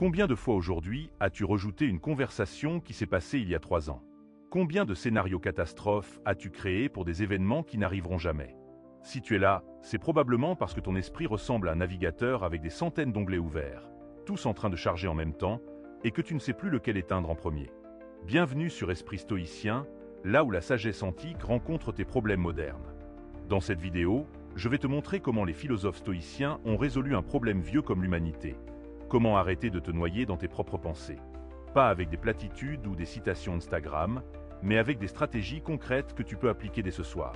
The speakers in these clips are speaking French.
Combien de fois aujourd'hui as-tu rejouté une conversation qui s'est passée il y a 3 ans? Combien de scénarios catastrophes as-tu créés pour des événements qui n'arriveront jamais? Si tu es là, c'est probablement parce que ton esprit ressemble à un navigateur avec des centaines d'onglets ouverts, tous en train de charger en même temps, et que tu ne sais plus lequel éteindre en premier. Bienvenue sur Esprit Stoïcien, là où la sagesse antique rencontre tes problèmes modernes. Dans cette vidéo, je vais te montrer comment les philosophes stoïciens ont résolu un problème vieux comme l'humanité. Comment arrêter de te noyer dans tes propres pensées. Pas avec des platitudes ou des citations Instagram, mais avec des stratégies concrètes que tu peux appliquer dès ce soir.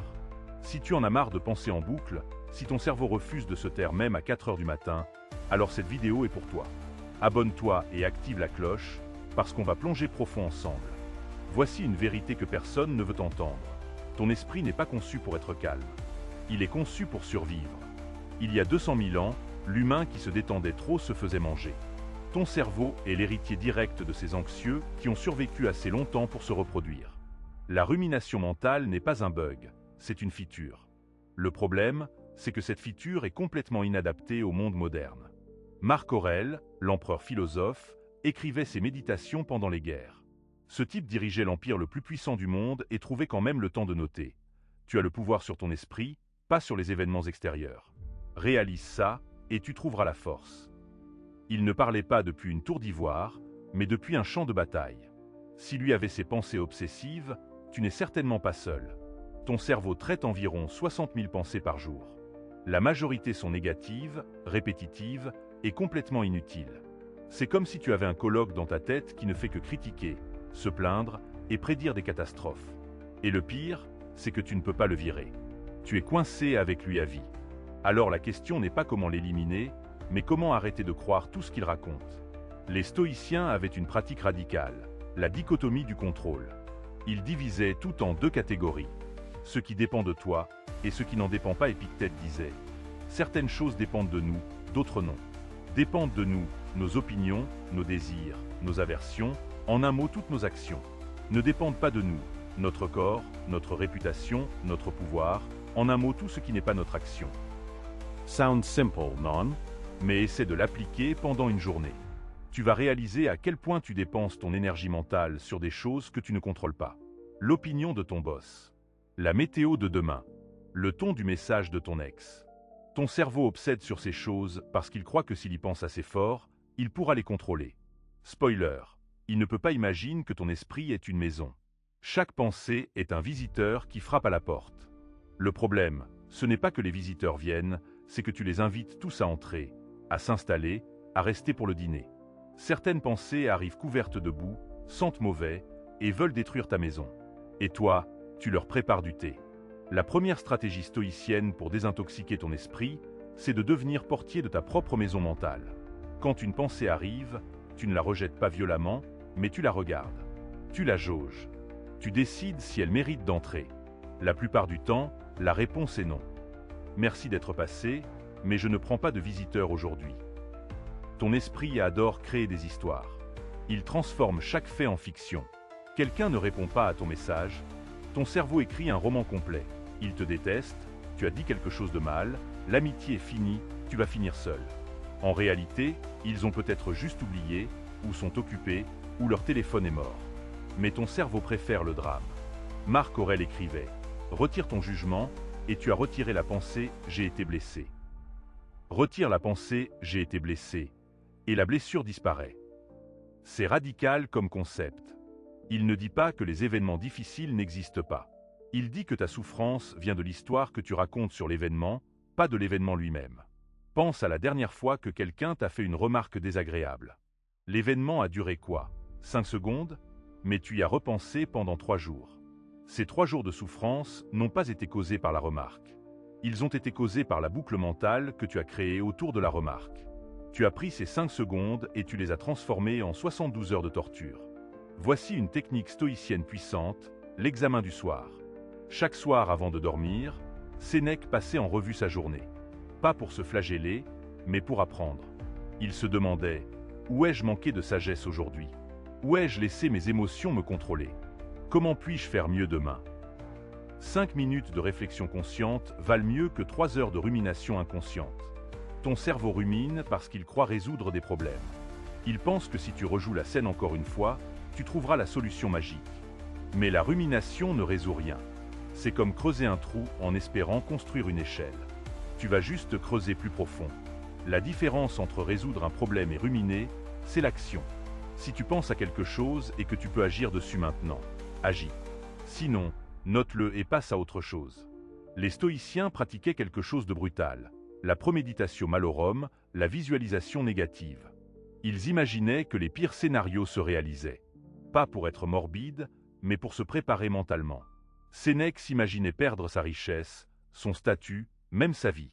Si tu en as marre de penser en boucle, si ton cerveau refuse de se taire même à 4 heures du matin, alors cette vidéo est pour toi. Abonne-toi et active la cloche, parce qu'on va plonger profond ensemble. Voici une vérité que personne ne veut entendre. Ton esprit n'est pas conçu pour être calme. Il est conçu pour survivre. Il y a 200 000 ans, l'humain qui se détendait trop se faisait manger. Ton cerveau est l'héritier direct de ces anxieux qui ont survécu assez longtemps pour se reproduire. La rumination mentale n'est pas un bug, c'est une feature. Le problème, c'est que cette feature est complètement inadaptée au monde moderne. Marc Aurèle, l'empereur philosophe, écrivait ses méditations pendant les guerres. Ce type dirigeait l'empire le plus puissant du monde et trouvait quand même le temps de noter. Tu as le pouvoir sur ton esprit, pas sur les événements extérieurs. Réalise ça, et tu trouveras la force. Il ne parlait pas depuis une tour d'ivoire, mais depuis un champ de bataille. Si lui avait ses pensées obsessives, tu n'es certainement pas seul. Ton cerveau traite environ 60 000 pensées par jour. La majorité sont négatives, répétitives et complètement inutiles. C'est comme si tu avais un colloque dans ta tête qui ne fait que critiquer, se plaindre et prédire des catastrophes. Et le pire, c'est que tu ne peux pas le virer. Tu es coincé avec lui à vie. Alors la question n'est pas comment l'éliminer, mais comment arrêter de croire tout ce qu'il raconte. Les stoïciens avaient une pratique radicale, la dichotomie du contrôle. Ils divisaient tout en 2 catégories. Ce qui dépend de toi et ce qui n'en dépend pas. Épictète disait « Certaines choses dépendent de nous, d'autres non. Dépendent de nous, nos opinions, nos désirs, nos aversions, en un mot toutes nos actions. Ne dépendent pas de nous, notre corps, notre réputation, notre pouvoir, en un mot tout ce qui n'est pas notre action. » Sound simple, non? Mais essaie de l'appliquer pendant une journée. Tu vas réaliser à quel point tu dépenses ton énergie mentale sur des choses que tu ne contrôles pas. L'opinion de ton boss. La météo de demain. Le ton du message de ton ex. Ton cerveau obsède sur ces choses parce qu'il croit que s'il y pense assez fort, il pourra les contrôler. Spoiler, il ne peut pas imaginer que ton esprit est une maison. Chaque pensée est un visiteur qui frappe à la porte. Le problème, ce n'est pas que les visiteurs viennent, c'est que tu les invites tous à entrer, à s'installer, à rester pour le dîner. Certaines pensées arrivent couvertes de boue, sentent mauvais et veulent détruire ta maison. Et toi, tu leur prépares du thé. La première stratégie stoïcienne pour désintoxiquer ton esprit, c'est de devenir portier de ta propre maison mentale. Quand une pensée arrive, tu ne la rejettes pas violemment, mais tu la regardes. Tu la jauges. Tu décides si elle mérite d'entrer. La plupart du temps, la réponse est non. Merci d'être passé, mais je ne prends pas de visiteurs aujourd'hui. Ton esprit adore créer des histoires. Il transforme chaque fait en fiction. Quelqu'un ne répond pas à ton message. Ton cerveau écrit un roman complet. Il te déteste, tu as dit quelque chose de mal, l'amitié est finie, tu vas finir seul. En réalité, ils ont peut-être juste oublié, ou sont occupés, ou leur téléphone est mort. Mais ton cerveau préfère le drame. Marc Aurèle écrivait « Retire ton jugement, et tu as retiré la pensée « j'ai été blessé ». Retire la pensée « j'ai été blessé » et la blessure disparaît. C'est radical comme concept. Il ne dit pas que les événements difficiles n'existent pas. Il dit que ta souffrance vient de l'histoire que tu racontes sur l'événement, pas de l'événement lui-même. Pense à la dernière fois que quelqu'un t'a fait une remarque désagréable. L'événement a duré quoi? 5 secondes? Mais tu y as repensé pendant 3 jours. Ces 3 jours de souffrance n'ont pas été causés par la remarque. Ils ont été causés par la boucle mentale que tu as créée autour de la remarque. Tu as pris ces 5 secondes et tu les as transformées en 72 heures de torture. Voici une technique stoïcienne puissante, l'examen du soir. Chaque soir avant de dormir, Sénèque passait en revue sa journée. Pas pour se flageller, mais pour apprendre. Il se demandait « Où ai-je manqué de sagesse aujourd'hui? Où ai-je laissé mes émotions me contrôler? Comment puis-je faire mieux demain ?» 5 minutes de réflexion consciente valent mieux que 3 heures de rumination inconsciente. Ton cerveau rumine parce qu'il croit résoudre des problèmes. Ils pensent que si tu rejoues la scène encore une fois, tu trouveras la solution magique. Mais la rumination ne résout rien. C'est comme creuser un trou en espérant construire une échelle. Tu vas juste creuser plus profond. La différence entre résoudre un problème et ruminer, c'est l'action. Si tu penses à quelque chose et que tu peux agir dessus maintenant, agis. Sinon, note-le et passe à autre chose. Les stoïciens pratiquaient quelque chose de brutal. La premeditatio malorum, la visualisation négative. Ils imaginaient que les pires scénarios se réalisaient. Pas pour être morbide, mais pour se préparer mentalement. Sénèque s'imaginait perdre sa richesse, son statut, même sa vie.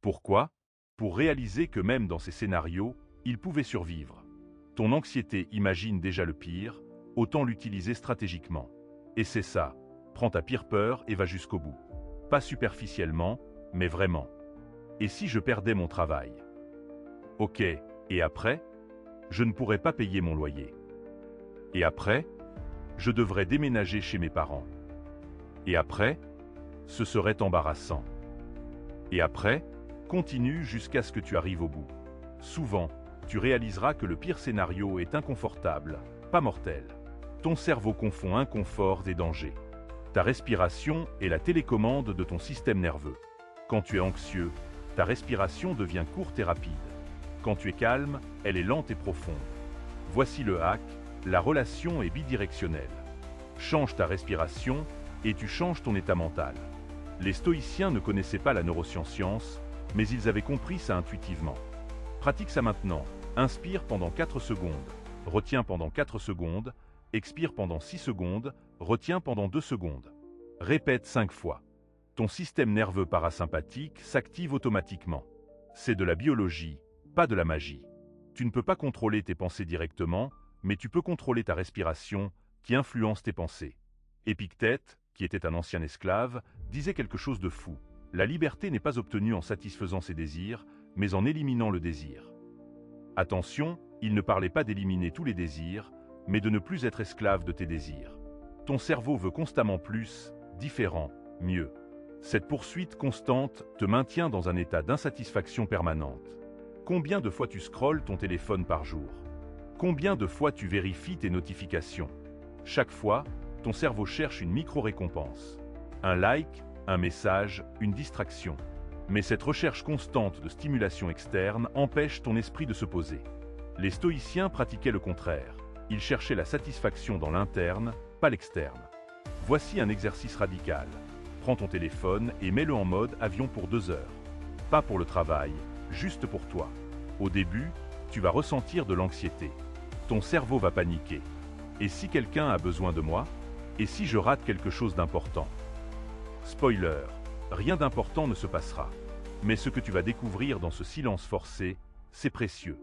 Pourquoi? Pour réaliser que même dans ces scénarios, il pouvait survivre. Ton anxiété imagine déjà le pire, autant l'utiliser stratégiquement. Et c'est ça, prends ta pire peur et va jusqu'au bout. Pas superficiellement, mais vraiment. Et si je perdais mon travail? Ok, et après? Je ne pourrais pas payer mon loyer. Et après? Je devrais déménager chez mes parents. Et après? Ce serait embarrassant. Et après? Continue jusqu'à ce que tu arrives au bout. Souvent, tu réaliseras que le pire scénario est inconfortable, pas mortel. Ton cerveau confond inconfort et danger. Ta respiration est la télécommande de ton système nerveux. Quand tu es anxieux, ta respiration devient courte et rapide. Quand tu es calme, elle est lente et profonde. Voici le hack, la relation est bidirectionnelle. Change ta respiration et tu changes ton état mental. Les stoïciens ne connaissaient pas la neuroscience, mais ils avaient compris ça intuitivement. Pratique ça maintenant. Inspire pendant 4 secondes, retiens pendant 4 secondes, expire pendant 6 secondes, retiens pendant 2 secondes. Répète 5 fois. Ton système nerveux parasympathique s'active automatiquement. C'est de la biologie, pas de la magie. Tu ne peux pas contrôler tes pensées directement, mais tu peux contrôler ta respiration qui influence tes pensées. Épictète, qui était un ancien esclave, disait quelque chose de fou. La liberté n'est pas obtenue en satisfaisant ses désirs, mais en éliminant le désir. Attention, il ne parlait pas d'éliminer tous les désirs, mais de ne plus être esclave de tes désirs. Ton cerveau veut constamment plus, différent, mieux. Cette poursuite constante te maintient dans un état d'insatisfaction permanente. Combien de fois tu scrolles ton téléphone par jour? Combien de fois tu vérifies tes notifications? Chaque fois, ton cerveau cherche une micro-récompense. Un like, un message, une distraction. Mais cette recherche constante de stimulation externe empêche ton esprit de se poser. Les stoïciens pratiquaient le contraire. Ils cherchaient la satisfaction dans l'interne, pas l'externe. Voici un exercice radical. Prends ton téléphone et mets-le en mode avion pour 2 heures. Pas pour le travail, juste pour toi. Au début, tu vas ressentir de l'anxiété. Ton cerveau va paniquer. Et si quelqu'un a besoin de moi? Et si je rate quelque chose d'important? Spoiler, rien d'important ne se passera. Mais ce que tu vas découvrir dans ce silence forcé, c'est précieux.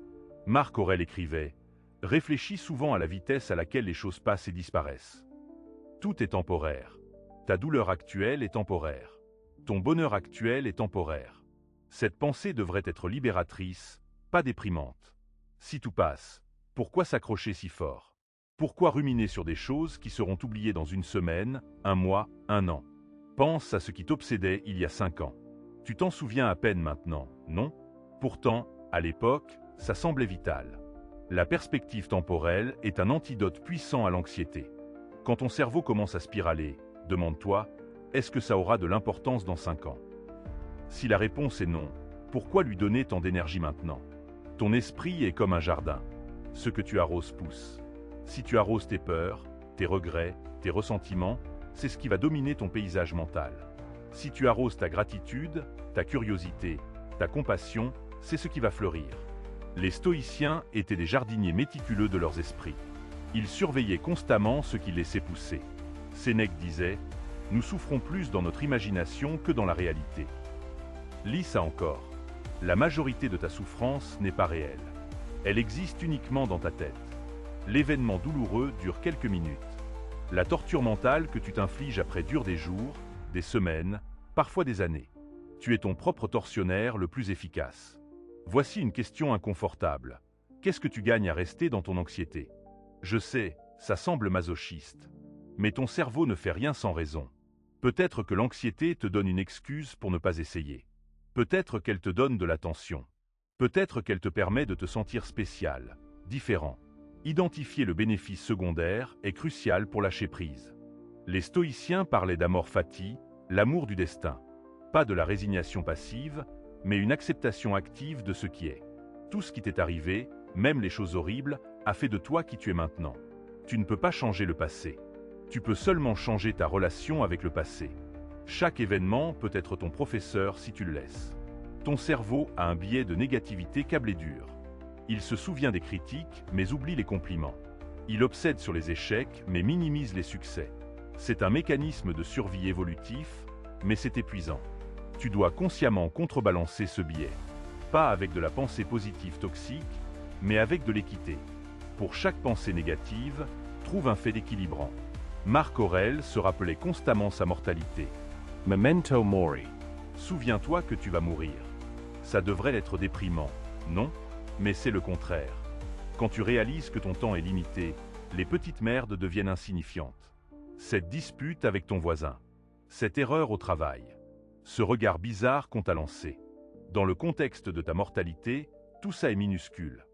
Marc Aurèle écrivait « Réfléchis souvent à la vitesse à laquelle les choses passent et disparaissent. Tout est temporaire. Ta douleur actuelle est temporaire. Ton bonheur actuel est temporaire. Cette pensée devrait être libératrice, pas déprimante. Si tout passe, pourquoi s'accrocher si fort? Pourquoi ruminer sur des choses qui seront oubliées dans une semaine, un mois, un an? Pense à ce qui t'obsédait il y a 5 ans. Tu t'en souviens à peine maintenant, non? Pourtant, à l'époque, ça semblait vital. La perspective temporelle est un antidote puissant à l'anxiété. Quand ton cerveau commence à spiraler, demande-toi, est-ce que ça aura de l'importance dans 5 ans? Si la réponse est non, pourquoi lui donner tant d'énergie maintenant? Ton esprit est comme un jardin. Ce que tu arroses pousse. Si tu arroses tes peurs, tes regrets, tes ressentiments, c'est ce qui va dominer ton paysage mental. Si tu arroses ta gratitude, ta curiosité, ta compassion, c'est ce qui va fleurir. Les stoïciens étaient des jardiniers méticuleux de leurs esprits. Ils surveillaient constamment ce qu'ils laissaient pousser. Sénèque disait « Nous souffrons plus dans notre imagination que dans la réalité ». Lis ça encore. La majorité de ta souffrance n'est pas réelle. Elle existe uniquement dans ta tête. L'événement douloureux dure quelques minutes. La torture mentale que tu t'infliges après dure des jours, des semaines, parfois des années. Tu es ton propre tortionnaire le plus efficace. Voici une question inconfortable. Qu'est-ce que tu gagnes à rester dans ton anxiété? Je sais, ça semble masochiste. Mais ton cerveau ne fait rien sans raison. Peut-être que l'anxiété te donne une excuse pour ne pas essayer. Peut-être qu'elle te donne de l'attention. Peut-être qu'elle te permet de te sentir spécial. différent. Identifier le bénéfice secondaire est crucial pour lâcher prise. Les stoïciens parlaient d'amor fati, l'amour du destin. Pas de la résignation passive, mais une acceptation active de ce qui est. Tout ce qui t'est arrivé, même les choses horribles, a fait de toi qui tu es maintenant. Tu ne peux pas changer le passé. Tu peux seulement changer ta relation avec le passé. Chaque événement peut être ton professeur si tu le laisses. Ton cerveau a un biais de négativité câblé dur. Il se souvient des critiques, mais oublie les compliments. Il obsède sur les échecs, mais minimise les succès. C'est un mécanisme de survie évolutif, mais c'est épuisant. Tu dois consciemment contrebalancer ce biais. Pas avec de la pensée positive toxique, mais avec de l'équité. Pour chaque pensée négative, trouve un fait équilibrant. Marc Aurèle se rappelait constamment sa mortalité. Memento mori. Souviens-toi que tu vas mourir. Ça devrait être déprimant, non? Mais c'est le contraire. Quand tu réalises que ton temps est limité, les petites merdes deviennent insignifiantes. Cette dispute avec ton voisin, cette erreur au travail, ce regard bizarre qu'on t'a lancé. Dans le contexte de ta mortalité, tout ça est minuscule.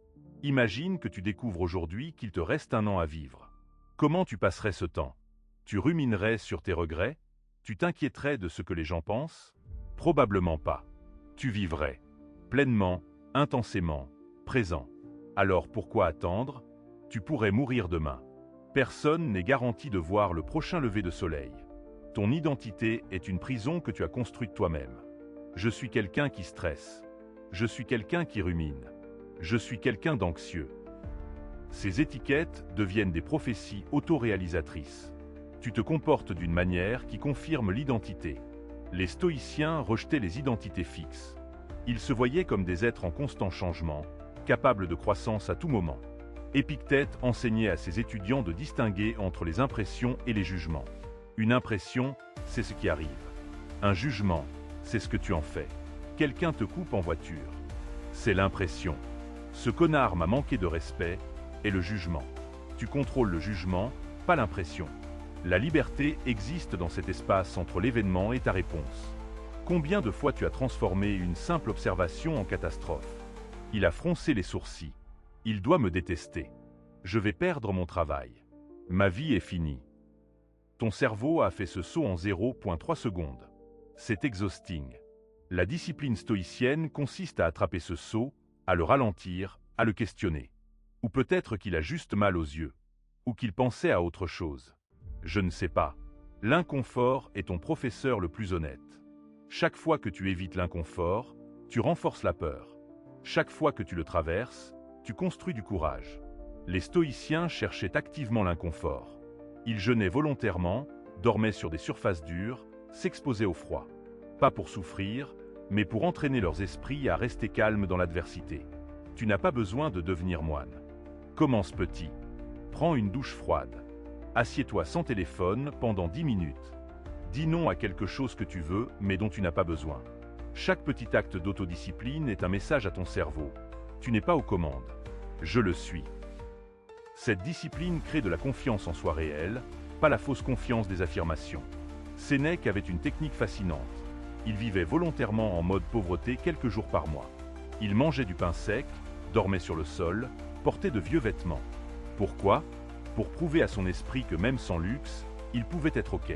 Imagine que tu découvres aujourd'hui qu'il te reste 1 an à vivre. Comment tu passerais ce temps? Tu ruminerais sur tes regrets? Tu t'inquiéterais de ce que les gens pensent? Probablement pas. Tu vivrais pleinement, intensément, présent. Alors pourquoi attendre? Tu pourrais mourir demain. Personne n'est garanti de voir le prochain lever de soleil. Ton identité est une prison que tu as construite toi-même. Je suis quelqu'un qui stresse. Je suis quelqu'un qui rumine. Je suis quelqu'un d'anxieux. Ces étiquettes deviennent des prophéties autoréalisatrices. Tu te comportes d'une manière qui confirme l'identité. Les stoïciens rejetaient les identités fixes. Ils se voyaient comme des êtres en constant changement, capables de croissance à tout moment. Épictète enseignait à ses étudiants de distinguer entre les impressions et les jugements. Une impression, c'est ce qui arrive. Un jugement, c'est ce que tu en fais. Quelqu'un te coupe en voiture. C'est l'impression. Ce connard m'a manqué de respect est le jugement. Tu contrôles le jugement, pas l'impression. La liberté existe dans cet espace entre l'événement et ta réponse. Combien de fois tu as transformé une simple observation en catastrophe? Il a froncé les sourcils. Il doit me détester. Je vais perdre mon travail. Ma vie est finie. Ton cerveau a fait ce saut en 0,3 secondes. C'est exhausting. La discipline stoïcienne consiste à attraper ce saut, à le ralentir, à le questionner. Ou peut-être qu'il a juste mal aux yeux. Ou qu'il pensait à autre chose. Je ne sais pas. L'inconfort est ton professeur le plus honnête. Chaque fois que tu évites l'inconfort, tu renforces la peur. Chaque fois que tu le traverses, tu construis du courage. Les stoïciens cherchaient activement l'inconfort. Ils jeûnaient volontairement, dormaient sur des surfaces dures, s'exposaient au froid. Pas pour souffrir, mais pour entraîner leurs esprits à rester calmes dans l'adversité. Tu n'as pas besoin de devenir moine. Commence petit. Prends une douche froide. Assieds-toi sans téléphone pendant 10 minutes. Dis non à quelque chose que tu veux, mais dont tu n'as pas besoin. Chaque petit acte d'autodiscipline est un message à ton cerveau. Tu n'es pas aux commandes. Je le suis. Cette discipline crée de la confiance en soi réelle, pas la fausse confiance des affirmations. Sénèque avait une technique fascinante. Il vivait volontairement en mode pauvreté quelques jours par mois. Il mangeait du pain sec, dormait sur le sol, portait de vieux vêtements. Pourquoi? Pour prouver à son esprit que même sans luxe, il pouvait être OK.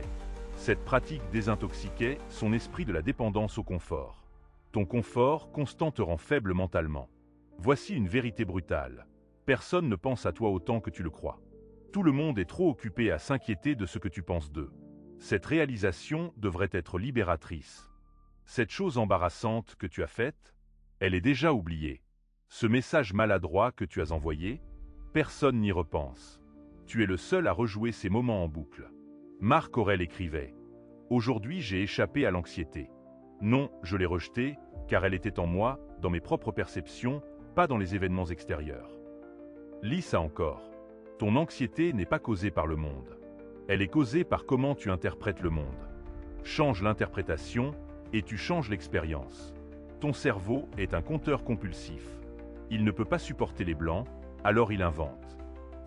Cette pratique désintoxiquait son esprit de la dépendance au confort. Ton confort constant te rend faible mentalement. Voici une vérité brutale. Personne ne pense à toi autant que tu le crois. Tout le monde est trop occupé à s'inquiéter de ce que tu penses d'eux. Cette réalisation devrait être libératrice. Cette chose embarrassante que tu as faite, elle est déjà oubliée. Ce message maladroit que tu as envoyé, personne n'y repense. Tu es le seul à rejouer ces moments en boucle. Marc Aurèle écrivait « Aujourd'hui j'ai échappé à l'anxiété. Non, je l'ai rejetée, car elle était en moi, dans mes propres perceptions, pas dans les événements extérieurs. » Lis ça encore. Ton anxiété n'est pas causée par le monde. Elle est causée par comment tu interprètes le monde. Change l'interprétation et tu changes l'expérience. Ton cerveau est un compteur compulsif. Il ne peut pas supporter les blancs, alors il invente.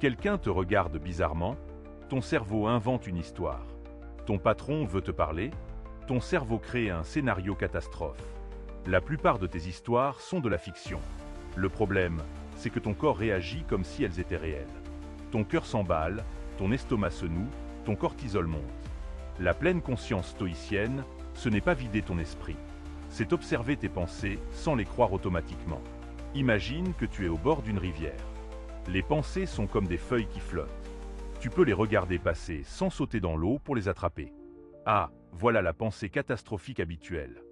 Quelqu'un te regarde bizarrement, ton cerveau invente une histoire. Ton patron veut te parler, ton cerveau crée un scénario catastrophe. La plupart de tes histoires sont de la fiction. Le problème, c'est que ton corps réagit comme si elles étaient réelles. Ton cœur s'emballe, ton estomac se noue, ton cortisol monte. La pleine conscience stoïcienne, ce n'est pas vider ton esprit. C'est observer tes pensées sans les croire automatiquement. Imagine que tu es au bord d'une rivière. Les pensées sont comme des feuilles qui flottent. Tu peux les regarder passer sans sauter dans l'eau pour les attraper. Ah, voilà la pensée catastrophique habituelle.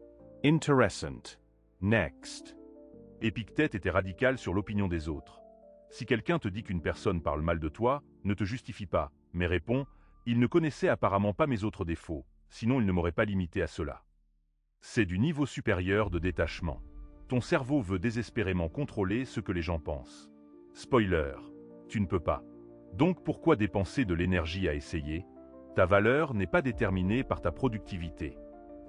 Interessant. Next. Épictète était radical sur l'opinion des autres. Si quelqu'un te dit qu'une personne parle mal de toi, ne te justifie pas, mais réponds, il ne connaissait apparemment pas mes autres défauts, sinon il ne m'aurait pas limité à cela. C'est du niveau supérieur de détachement. Ton cerveau veut désespérément contrôler ce que les gens pensent. Spoiler, tu ne peux pas. Donc pourquoi dépenser de l'énergie à essayer? Ta valeur n'est pas déterminée par ta productivité.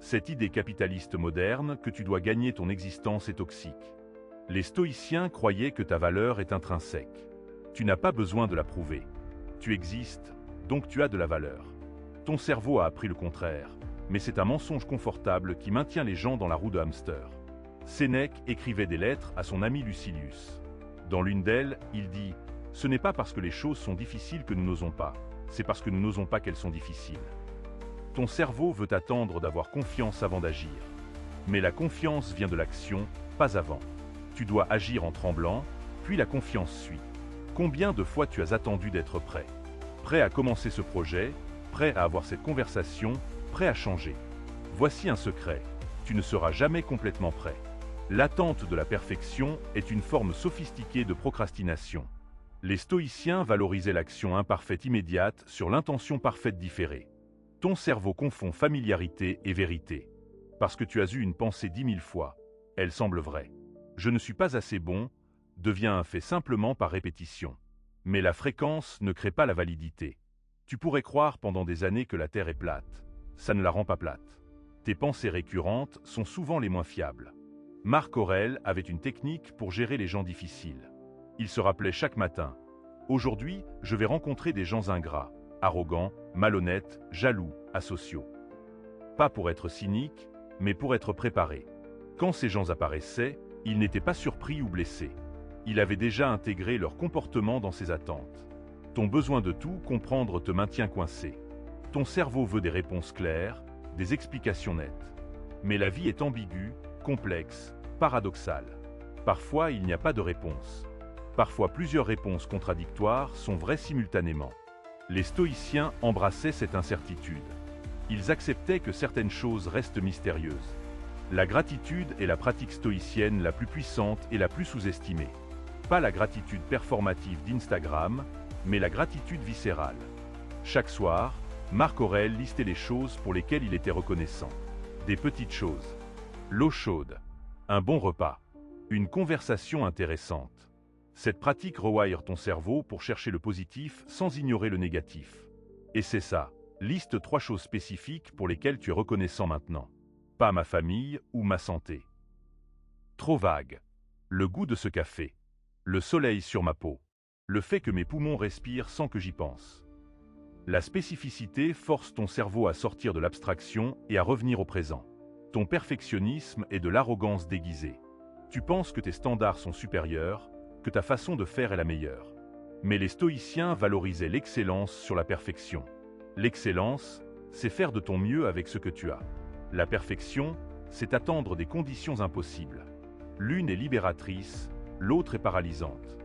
Cette idée capitaliste moderne que tu dois gagner ton existence est toxique. Les stoïciens croyaient que ta valeur est intrinsèque. Tu n'as pas besoin de la prouver. Tu existes, donc tu as de la valeur. Ton cerveau a appris le contraire, mais c'est un mensonge confortable qui maintient les gens dans la roue de hamster. Sénèque écrivait des lettres à son ami Lucilius. Dans l'une d'elles, il dit « Ce n'est pas parce que les choses sont difficiles que nous n'osons pas, c'est parce que nous n'osons pas qu'elles sont difficiles. » Ton cerveau veut attendre d'avoir confiance avant d'agir. Mais la confiance vient de l'action, pas avant. Tu dois agir en tremblant, puis la confiance suit. Combien de fois tu as attendu d'être prêt? Prêt à commencer ce projet, prêt à avoir cette conversation, prêt à changer. Voici un secret, tu ne seras jamais complètement prêt. L'attente de la perfection est une forme sophistiquée de procrastination. Les stoïciens valorisaient l'action imparfaite immédiate sur l'intention parfaite différée. Ton cerveau confond familiarité et vérité. Parce que tu as eu une pensée 10 000 fois, elle semble vraie. Je ne suis pas assez bon, devient un fait simplement par répétition. Mais la fréquence ne crée pas la validité. Tu pourrais croire pendant des années que la Terre est plate. Ça ne la rend pas plate. Tes pensées récurrentes sont souvent les moins fiables. Marc Aurèle avait une technique pour gérer les gens difficiles. Il se rappelait chaque matin « Aujourd'hui, je vais rencontrer des gens ingrats, arrogants, malhonnêtes, jaloux, asociaux. » Pas pour être cynique, mais pour être préparé. Quand ces gens apparaissaient, il n'était pas surpris ou blessé. Il avait déjà intégré leur comportement dans ses attentes. Ton besoin de tout comprendre te maintient coincé. Ton cerveau veut des réponses claires, des explications nettes. Mais la vie est ambiguë, complexe, paradoxale. Parfois, il n'y a pas de réponse. Parfois, plusieurs réponses contradictoires sont vraies simultanément. Les stoïciens embrassaient cette incertitude. Ils acceptaient que certaines choses restent mystérieuses. La gratitude est la pratique stoïcienne la plus puissante et la plus sous-estimée. Pas la gratitude performative d'Instagram, mais la gratitude viscérale. Chaque soir, Marc Aurèle listait les choses pour lesquelles il était reconnaissant. Des petites choses. L'eau chaude. Un bon repas. Une conversation intéressante. Cette pratique rewire ton cerveau pour chercher le positif sans ignorer le négatif. Et c'est ça. Liste 3 choses spécifiques pour lesquelles tu es reconnaissant maintenant. Pas ma famille ou ma santé. Trop vague. Le goût de ce café. Le soleil sur ma peau. Le fait que mes poumons respirent sans que j'y pense. La spécificité force ton cerveau à sortir de l'abstraction et à revenir au présent. Ton perfectionnisme est de l'arrogance déguisée. Tu penses que tes standards sont supérieurs, que ta façon de faire est la meilleure. Mais les stoïciens valorisaient l'excellence sur la perfection. L'excellence, c'est faire de ton mieux avec ce que tu as. La perfection, c'est attendre des conditions impossibles. L'une est libératrice, l'autre est paralysante.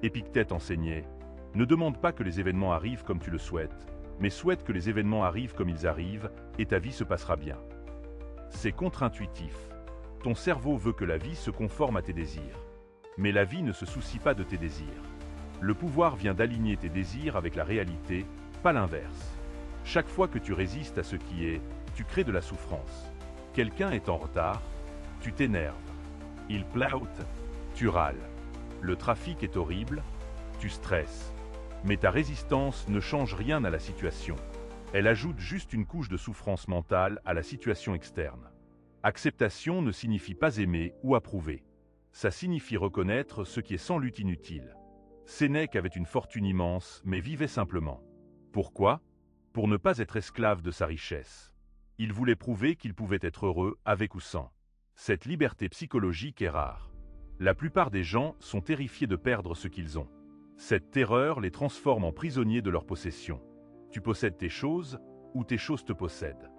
Épictète enseignait « Ne demande pas que les événements arrivent comme tu le souhaites, mais souhaite que les événements arrivent comme ils arrivent, et ta vie se passera bien. » C'est contre-intuitif. Ton cerveau veut que la vie se conforme à tes désirs. Mais la vie ne se soucie pas de tes désirs. Le pouvoir vient d'aligner tes désirs avec la réalité, pas l'inverse. Chaque fois que tu résistes à ce qui est, tu crées de la souffrance. Quelqu'un est en retard, tu t'énerves. Il plaute, tu râles. Le trafic est horrible, tu stresses. Mais ta résistance ne change rien à la situation. Elle ajoute juste une couche de souffrance mentale à la situation externe. Acceptation ne signifie pas aimer ou approuver. Ça signifie reconnaître ce qui est sans lutte inutile. Sénèque avait une fortune immense, mais vivait simplement. Pourquoi? Pour ne pas être esclave de sa richesse. Il voulait prouver qu'il pouvait être heureux avec ou sans. Cette liberté psychologique est rare. La plupart des gens sont terrifiés de perdre ce qu'ils ont. Cette terreur les transforme en prisonniers de leur possession. Tu possèdes tes choses ou tes choses te possèdent.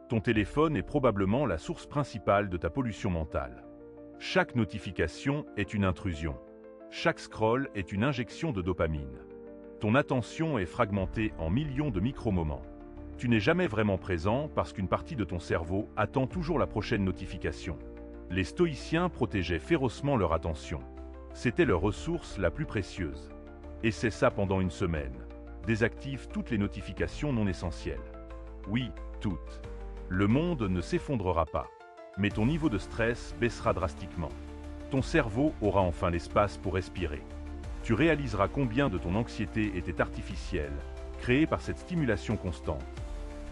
Ton téléphone est probablement la source principale de ta pollution mentale. Chaque notification est une intrusion. Chaque scroll est une injection de dopamine. Ton attention est fragmentée en millions de micro-moments. Tu n'es jamais vraiment présent parce qu'une partie de ton cerveau attend toujours la prochaine notification. Les stoïciens protégeaient férocement leur attention. C'était leur ressource la plus précieuse. Et c'est ça pendant une semaine. Désactive toutes les notifications non essentielles. Oui, toutes. Le monde ne s'effondrera pas. Mais ton niveau de stress baissera drastiquement. Ton cerveau aura enfin l'espace pour respirer. Tu réaliseras combien de ton anxiété était artificielle, créée par cette stimulation constante.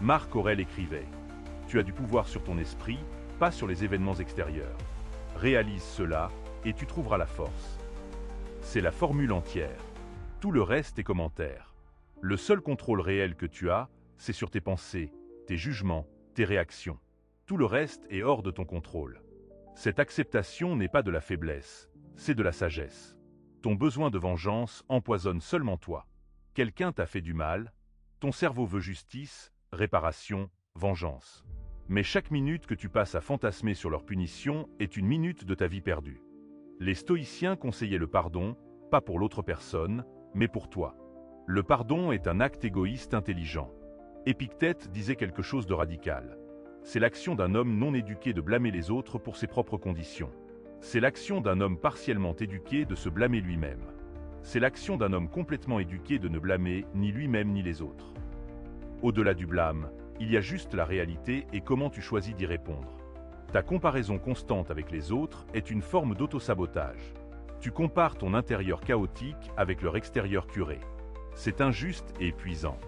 Marc Aurèle écrivait « Tu as du pouvoir sur ton esprit, pas sur les événements extérieurs. Réalise cela et tu trouveras la force. » C'est la formule entière. Tout le reste est commentaire. Le seul contrôle réel que tu as, c'est sur tes pensées, tes jugements, tes réactions. Tout le reste est hors de ton contrôle. Cette acceptation n'est pas de la faiblesse, c'est de la sagesse. Ton besoin de vengeance empoisonne seulement toi. Quelqu'un t'a fait du mal, ton cerveau veut justice, réparation, vengeance. Mais chaque minute que tu passes à fantasmer sur leur punition est une minute de ta vie perdue. Les stoïciens conseillaient le pardon, pas pour l'autre personne, mais pour toi. Le pardon est un acte égoïste intelligent. Épictète disait quelque chose de radical. C'est l'action d'un homme non éduqué de blâmer les autres pour ses propres conditions. C'est l'action d'un homme partiellement éduqué de se blâmer lui-même. C'est l'action d'un homme complètement éduqué de ne blâmer ni lui-même ni les autres. Au-delà du blâme, il y a juste la réalité et comment tu choisis d'y répondre. Ta comparaison constante avec les autres est une forme d'auto-sabotage. Tu compares ton intérieur chaotique avec leur extérieur curé. C'est injuste et épuisant.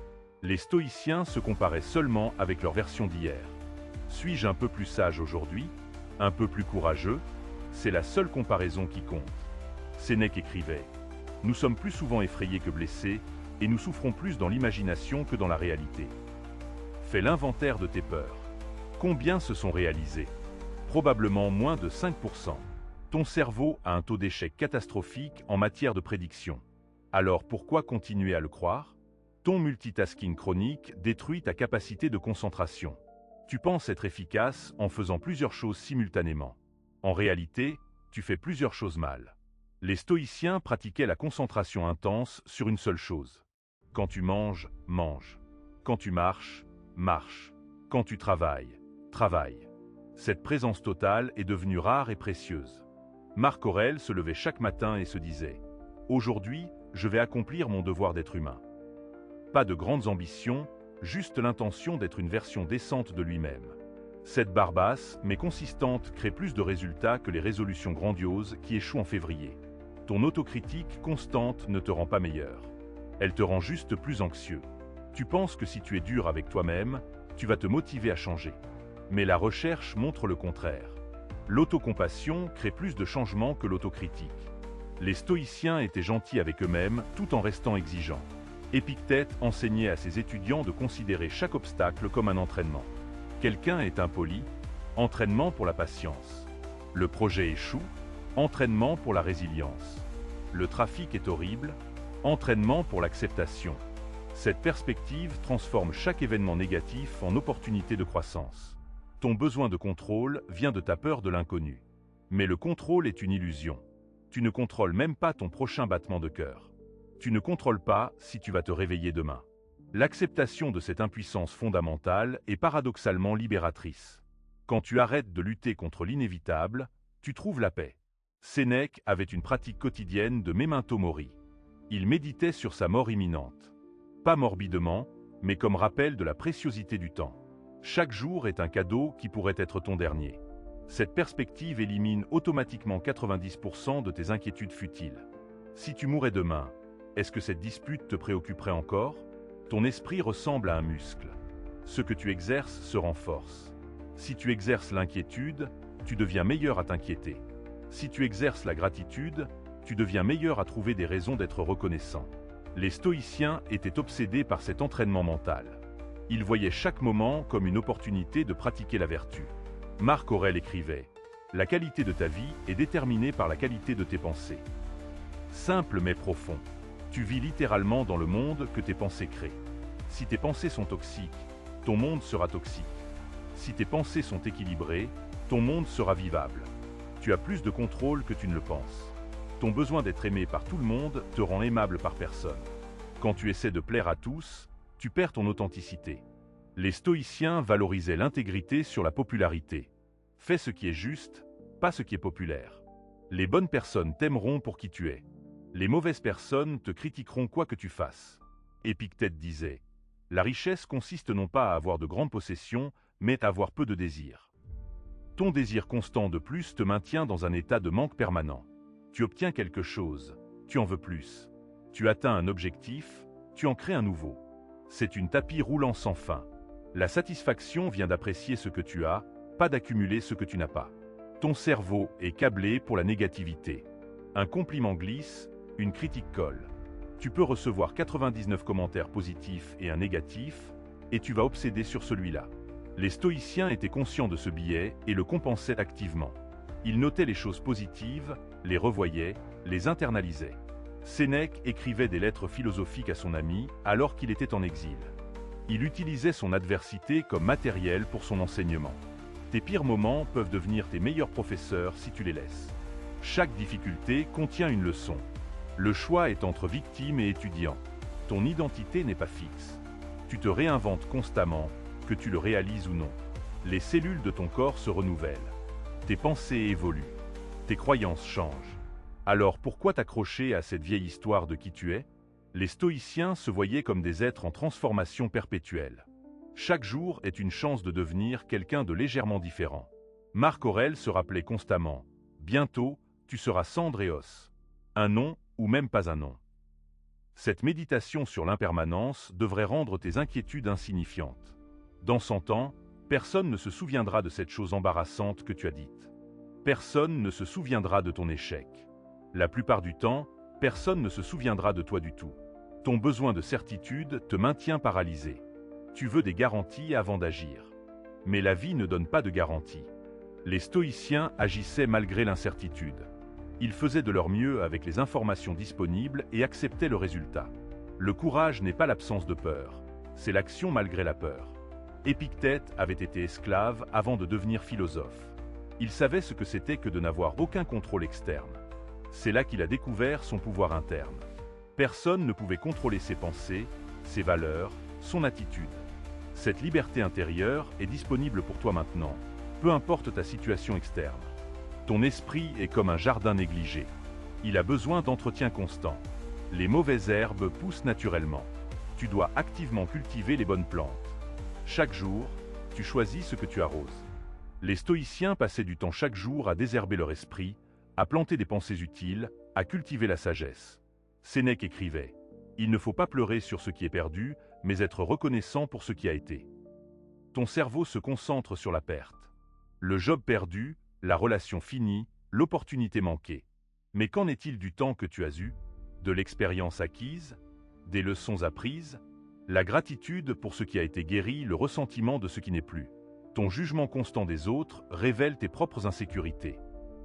Les stoïciens se comparaient seulement avec leur version d'hier. Suis-je un peu plus sage aujourd'hui? Un peu plus courageux? C'est la seule comparaison qui compte. Sénèque écrivait « Nous sommes plus souvent effrayés que blessés, et nous souffrons plus dans l'imagination que dans la réalité. » Fais l'inventaire de tes peurs. Combien se sont réalisées? Probablement moins de 5%. Ton cerveau a un taux d'échec catastrophique en matière de prédiction. Alors pourquoi continuer à le croire? Ton multitasking chronique détruit ta capacité de concentration. Tu penses être efficace en faisant plusieurs choses simultanément. En réalité, tu fais plusieurs choses mal. Les stoïciens pratiquaient la concentration intense sur une seule chose. Quand tu manges, mange. Quand tu marches, marche. Quand tu travailles, travaille. Cette présence totale est devenue rare et précieuse. Marc Aurèle se levait chaque matin et se disait « Aujourd'hui, je vais accomplir mon devoir d'être humain. » Pas de grandes ambitions, juste l'intention d'être une version décente de lui-même. Cette barre basse, mais consistante, crée plus de résultats que les résolutions grandioses qui échouent en février. Ton autocritique constante ne te rend pas meilleur. Elle te rend juste plus anxieux. Tu penses que si tu es dur avec toi-même, tu vas te motiver à changer. Mais la recherche montre le contraire. L'autocompassion crée plus de changements que l'autocritique. Les stoïciens étaient gentils avec eux-mêmes tout en restant exigeants. Épictète enseignait à ses étudiants de considérer chaque obstacle comme un entraînement. Quelqu'un est impoli, entraînement pour la patience. Le projet échoue, entraînement pour la résilience. Le trafic est horrible, entraînement pour l'acceptation. Cette perspective transforme chaque événement négatif en opportunité de croissance. Ton besoin de contrôle vient de ta peur de l'inconnu. Mais le contrôle est une illusion. Tu ne contrôles même pas ton prochain battement de cœur. Tu ne contrôles pas si tu vas te réveiller demain. L'acceptation de cette impuissance fondamentale est paradoxalement libératrice. Quand tu arrêtes de lutter contre l'inévitable, tu trouves la paix. Sénèque avait une pratique quotidienne de memento mori. Il méditait sur sa mort imminente. Pas morbidement, mais comme rappel de la préciosité du temps. Chaque jour est un cadeau qui pourrait être ton dernier. Cette perspective élimine automatiquement 90% de tes inquiétudes futiles. Si tu mourais demain, est-ce que cette dispute te préoccuperait encore? Ton esprit ressemble à un muscle. Ce que tu exerces se renforce. Si tu exerces l'inquiétude, tu deviens meilleur à t'inquiéter. Si tu exerces la gratitude, tu deviens meilleur à trouver des raisons d'être reconnaissant. Les stoïciens étaient obsédés par cet entraînement mental. Ils voyaient chaque moment comme une opportunité de pratiquer la vertu. Marc Aurèle écrivait La qualité de ta vie est déterminée par la qualité de tes pensées. Simple mais profond. Tu vis littéralement dans le monde que tes pensées créent. Si tes pensées sont toxiques, ton monde sera toxique. Si tes pensées sont équilibrées, ton monde sera vivable. Tu as plus de contrôle que tu ne le penses. Ton besoin d'être aimé par tout le monde te rend aimable par personne. Quand tu essaies de plaire à tous, tu perds ton authenticité. Les stoïciens valorisaient l'intégrité sur la popularité. Fais ce qui est juste, pas ce qui est populaire. Les bonnes personnes t'aimeront pour qui tu es. Les mauvaises personnes te critiqueront quoi que tu fasses. Épictète disait, « La richesse consiste non pas à avoir de grandes possessions, mais à avoir peu de désirs. » Ton désir constant de plus te maintient dans un état de manque permanent. Tu obtiens quelque chose, tu en veux plus. Tu atteins un objectif, tu en crées un nouveau. C'est une tapis roulant sans fin. La satisfaction vient d'apprécier ce que tu as, pas d'accumuler ce que tu n'as pas. Ton cerveau est câblé pour la négativité. Un compliment glisse, une critique colle. Tu peux recevoir 99 commentaires positifs et un négatif, et tu vas obséder sur celui-là. Les stoïciens étaient conscients de ce biais et le compensaient activement. Ils notaient les choses positives, les revoyaient, les internalisaient. Sénèque écrivait des lettres philosophiques à son ami alors qu'il était en exil. Il utilisait son adversité comme matériel pour son enseignement. Tes pires moments peuvent devenir tes meilleurs professeurs si tu les laisses. Chaque difficulté contient une leçon. Le choix est entre victime et étudiant. Ton identité n'est pas fixe. Tu te réinventes constamment, que tu le réalises ou non. Les cellules de ton corps se renouvellent. Tes pensées évoluent. Tes croyances changent. Alors pourquoi t'accrocher à cette vieille histoire de qui tu es? Les stoïciens se voyaient comme des êtres en transformation perpétuelle. Chaque jour est une chance de devenir quelqu'un de légèrement différent. Marc Aurèle se rappelait constamment « Bientôt, tu seras cendre et os. Un nom ou même pas un nom. » Cette méditation sur l'impermanence devrait rendre tes inquiétudes insignifiantes. Dans 100 ans, personne ne se souviendra de cette chose embarrassante que tu as dite. Personne ne se souviendra de ton échec. La plupart du temps, personne ne se souviendra de toi du tout. Ton besoin de certitude te maintient paralysé. Tu veux des garanties avant d'agir. Mais la vie ne donne pas de garanties. Les stoïciens agissaient malgré l'incertitude. Ils faisaient de leur mieux avec les informations disponibles et acceptaient le résultat. Le courage n'est pas l'absence de peur, c'est l'action malgré la peur. Épictète avait été esclave avant de devenir philosophe. Il savait ce que c'était que de n'avoir aucun contrôle externe. C'est là qu'il a découvert son pouvoir interne. Personne ne pouvait contrôler ses pensées, ses valeurs, son attitude. Cette liberté intérieure est disponible pour toi maintenant, peu importe ta situation externe. Ton esprit est comme un jardin négligé. Il a besoin d'entretien constant. Les mauvaises herbes poussent naturellement. Tu dois activement cultiver les bonnes plantes. Chaque jour, tu choisis ce que tu arroses. Les stoïciens passaient du temps chaque jour à désherber leur esprit, à planter des pensées utiles, à cultiver la sagesse. Sénèque écrivait « Il ne faut pas pleurer sur ce qui est perdu, mais être reconnaissant pour ce qui a été. » Ton cerveau se concentre sur la perte. Le job perdu, la relation finie, l'opportunité manquée. Mais qu'en est-il du temps que tu as eu? De l'expérience acquise? Des leçons apprises? La gratitude pour ce qui a été guéri, le ressentiment de ce qui n'est plus. Ton jugement constant des autres révèle tes propres insécurités.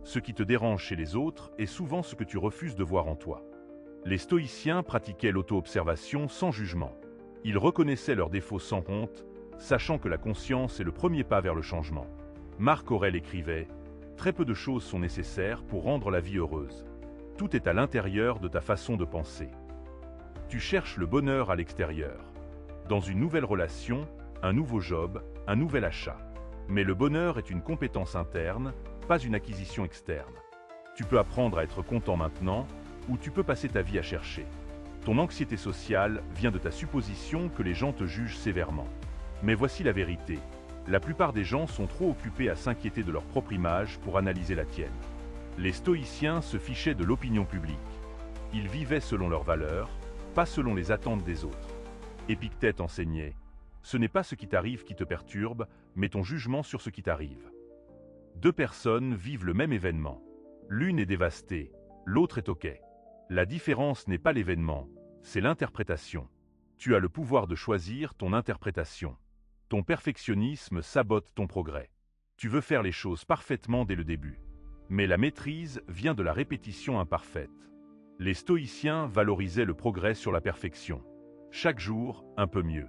Ce qui te dérange chez les autres est souvent ce que tu refuses de voir en toi. Les stoïciens pratiquaient l'auto-observation sans jugement. Ils reconnaissaient leurs défauts sans honte, sachant que la conscience est le premier pas vers le changement. Marc Aurèle écrivait « Très peu de choses sont nécessaires pour rendre la vie heureuse. Tout est à l'intérieur de ta façon de penser. » Tu cherches le bonheur à l'extérieur. Dans une nouvelle relation, un nouveau job, un nouvel achat. Mais le bonheur est une compétence interne, pas une acquisition externe. Tu peux apprendre à être content maintenant, ou tu peux passer ta vie à chercher. Ton anxiété sociale vient de ta supposition que les gens te jugent sévèrement. Mais voici la vérité. La plupart des gens sont trop occupés à s'inquiéter de leur propre image pour analyser la tienne. Les stoïciens se fichaient de l'opinion publique. Ils vivaient selon leurs valeurs, pas selon les attentes des autres. Épictète enseignait « Ce n'est pas ce qui t'arrive qui te perturbe, mais ton jugement sur ce qui t'arrive. » Deux personnes vivent le même événement. L'une est dévastée, l'autre est OK. La différence n'est pas l'événement, c'est l'interprétation. Tu as le pouvoir de choisir ton interprétation. Ton perfectionnisme sabote ton progrès. Tu veux faire les choses parfaitement dès le début. Mais la maîtrise vient de la répétition imparfaite. Les stoïciens valorisaient le progrès sur la perfection. Chaque jour, un peu mieux.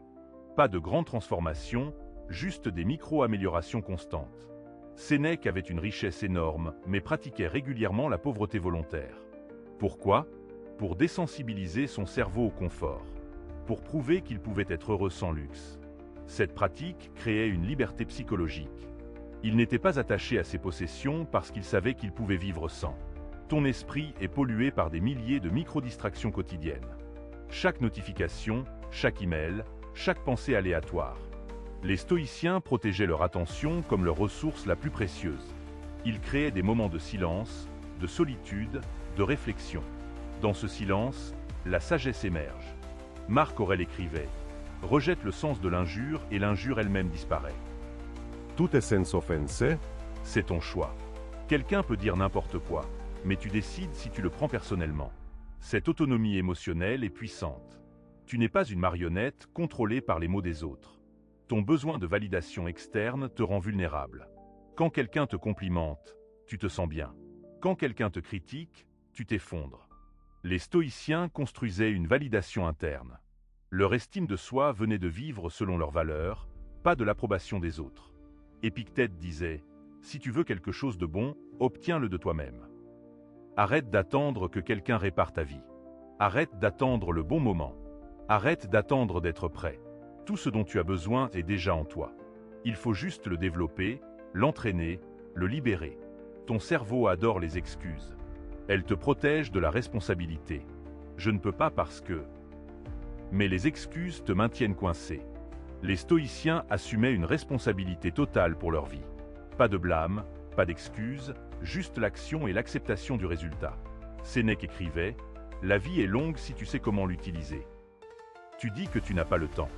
Pas de grandes transformations, juste des micro-améliorations constantes. Sénèque avait une richesse énorme, mais pratiquait régulièrement la pauvreté volontaire. Pourquoi? Pour désensibiliser son cerveau au confort. Pour prouver qu'il pouvait être heureux sans luxe. Cette pratique créait une liberté psychologique. Il n'était pas attaché à ses possessions parce qu'il savait qu'il pouvait vivre sans. Ton esprit est pollué par des milliers de micro-distractions quotidiennes. Chaque notification, chaque email, chaque pensée aléatoire. Les stoïciens protégeaient leur attention comme leur ressource la plus précieuse. Ils créaient des moments de silence, de solitude, de réflexion. Dans ce silence, la sagesse émerge. Marc Aurèle écrivait « Rejette le sens de l'injure et l'injure elle-même disparaît. Tu te sens offensé? C'est ton choix. Quelqu'un peut dire n'importe quoi, mais tu décides si tu le prends personnellement. Cette autonomie émotionnelle est puissante. Tu n'es pas une marionnette contrôlée par les mots des autres. Ton besoin de validation externe te rend vulnérable. Quand quelqu'un te complimente, tu te sens bien. Quand quelqu'un te critique, tu t'effondres. Les stoïciens construisaient une validation interne. Leur estime de soi venait de vivre selon leurs valeurs, pas de l'approbation des autres. Épictète disait « Si tu veux quelque chose de bon, obtiens-le de toi-même. Arrête d'attendre que quelqu'un répare ta vie. Arrête d'attendre le bon moment. Arrête d'attendre d'être prêt. Tout ce dont tu as besoin est déjà en toi. Il faut juste le développer, l'entraîner, le libérer. Ton cerveau adore les excuses. Elles te protègent de la responsabilité. Je ne peux pas parce que... Mais les excuses te maintiennent coincé. Les stoïciens assumaient une responsabilité totale pour leur vie. Pas de blâme, pas d'excuses, juste l'action et l'acceptation du résultat. Sénèque écrivait « La vie est longue si tu sais comment l'utiliser. » Tu dis que tu n'as pas le temps,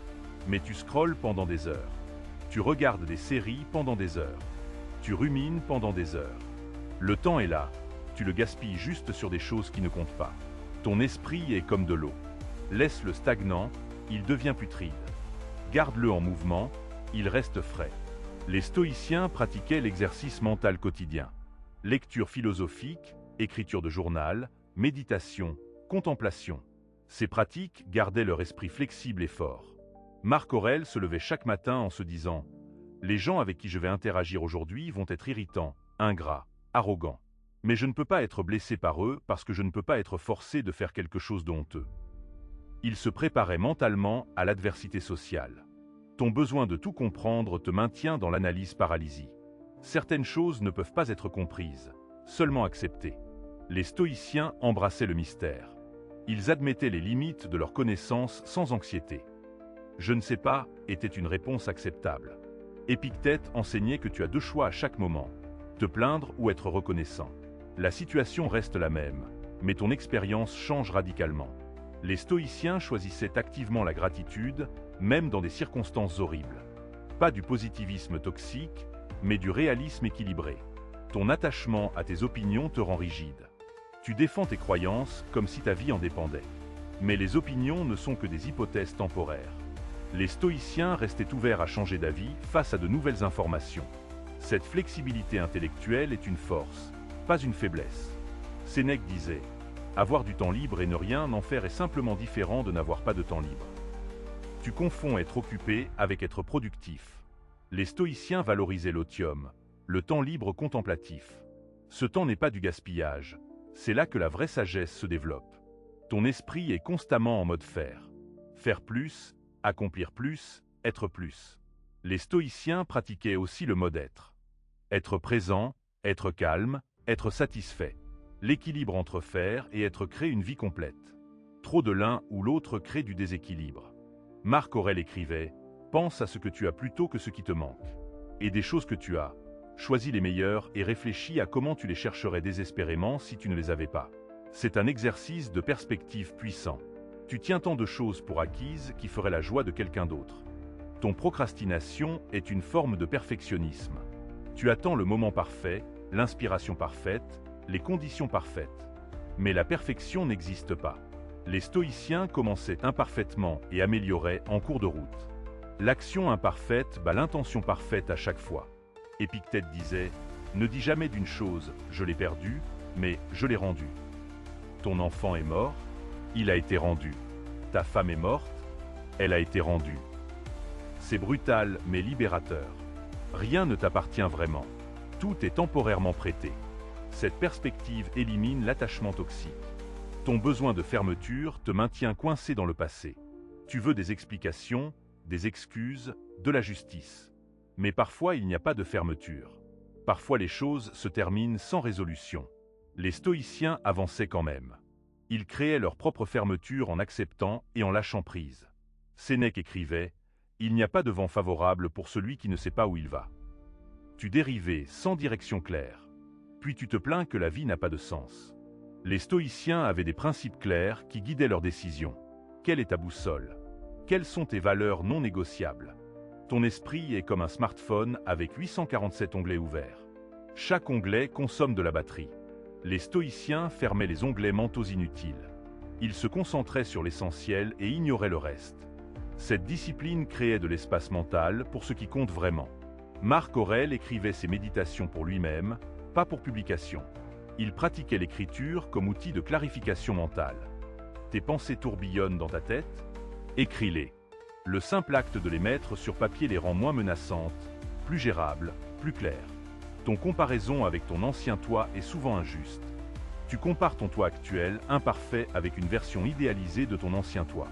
mais tu scrolles pendant des heures. Tu regardes des séries pendant des heures. Tu rumines pendant des heures. Le temps est là, tu le gaspilles juste sur des choses qui ne comptent pas. Ton esprit est comme de l'eau. Laisse-le stagnant, il devient putride. Garde-le en mouvement, il reste frais. Les stoïciens pratiquaient l'exercice mental quotidien. Lecture philosophique, écriture de journal, méditation, contemplation. Ces pratiques gardaient leur esprit flexible et fort. Marc Aurèle se levait chaque matin en se disant « Les gens avec qui je vais interagir aujourd'hui vont être irritants, ingrats, arrogants. Mais je ne peux pas être blessé par eux parce que je ne peux pas être forcé de faire quelque chose de honteux. » Il se préparait mentalement à l'adversité sociale. Ton besoin de tout comprendre te maintient dans l'analyse paralysie. Certaines choses ne peuvent pas être comprises, seulement acceptées. Les stoïciens embrassaient le mystère. Ils admettaient les limites de leur connaissance sans anxiété. « Je ne sais pas » était une réponse acceptable. Épictète enseignait que tu as deux choix à chaque moment, te plaindre ou être reconnaissant. La situation reste la même, mais ton expérience change radicalement. Les stoïciens choisissaient activement la gratitude, même dans des circonstances horribles. Pas du positivisme toxique, mais du réalisme équilibré. Ton attachement à tes opinions te rend rigide. Tu défends tes croyances comme si ta vie en dépendait. Mais les opinions ne sont que des hypothèses temporaires. Les stoïciens restaient ouverts à changer d'avis face à de nouvelles informations. Cette flexibilité intellectuelle est une force, pas une faiblesse. Sénèque disait « Avoir du temps libre et ne rien en faire est simplement différent de n'avoir pas de temps libre. » Tu confonds être occupé avec être productif. Les stoïciens valorisaient l'otium, le temps libre contemplatif. Ce temps n'est pas du gaspillage, c'est là que la vraie sagesse se développe. Ton esprit est constamment en mode faire. Faire plus, accomplir plus, être plus. Les stoïciens pratiquaient aussi le mode être. Être présent, être calme, être satisfait. L'équilibre entre faire et être crée une vie complète. Trop de l'un ou l'autre crée du déséquilibre. Marc Aurèle écrivait « Pense à ce que tu as plutôt que ce qui te manque. Et des choses que tu as, choisis les meilleures et réfléchis à comment tu les chercherais désespérément si tu ne les avais pas. » C'est un exercice de perspective puissant. Tu tiens tant de choses pour acquises qui feraient la joie de quelqu'un d'autre. Ton procrastination est une forme de perfectionnisme. Tu attends le moment parfait, l'inspiration parfaite, les conditions parfaites. Mais la perfection n'existe pas. Les stoïciens commençaient imparfaitement et amélioraient en cours de route. L'action imparfaite bat l'intention parfaite à chaque fois. Épictète disait, ne dis jamais d'une chose, je l'ai perdue, mais je l'ai rendue. Ton enfant est mort, il a été rendu. Ta femme est morte, elle a été rendue. C'est brutal mais libérateur. Rien ne t'appartient vraiment. Tout est temporairement prêté. Cette perspective élimine l'attachement toxique. Ton besoin de fermeture te maintient coincé dans le passé. Tu veux des explications, des excuses, de la justice. Mais parfois il n'y a pas de fermeture. Parfois les choses se terminent sans résolution. Les stoïciens avançaient quand même. Ils créaient leur propre fermeture en acceptant et en lâchant prise. Sénèque écrivait « Il n'y a pas de vent favorable pour celui qui ne sait pas où il va ». Tu dérivais sans direction claire. Puis tu te plains que la vie n'a pas de sens. Les stoïciens avaient des principes clairs qui guidaient leurs décisions. Quelle est ta boussole? Quelles sont tes valeurs non négociables? Ton esprit est comme un smartphone avec 847 onglets ouverts. Chaque onglet consomme de la batterie. Les stoïciens fermaient les onglets mentaux inutiles. Ils se concentraient sur l'essentiel et ignoraient le reste. Cette discipline créait de l'espace mental pour ce qui compte vraiment. Marc Aurèle écrivait ses méditations pour lui-même, pas pour publication. Il pratiquait l'écriture comme outil de clarification mentale. Tes pensées tourbillonnent dans ta tête? Écris-les. Le simple acte de les mettre sur papier les rend moins menaçantes, plus gérables, plus claires. Ton comparaison avec ton ancien toi est souvent injuste. Tu compares ton toi actuel, imparfait, avec une version idéalisée de ton ancien toi.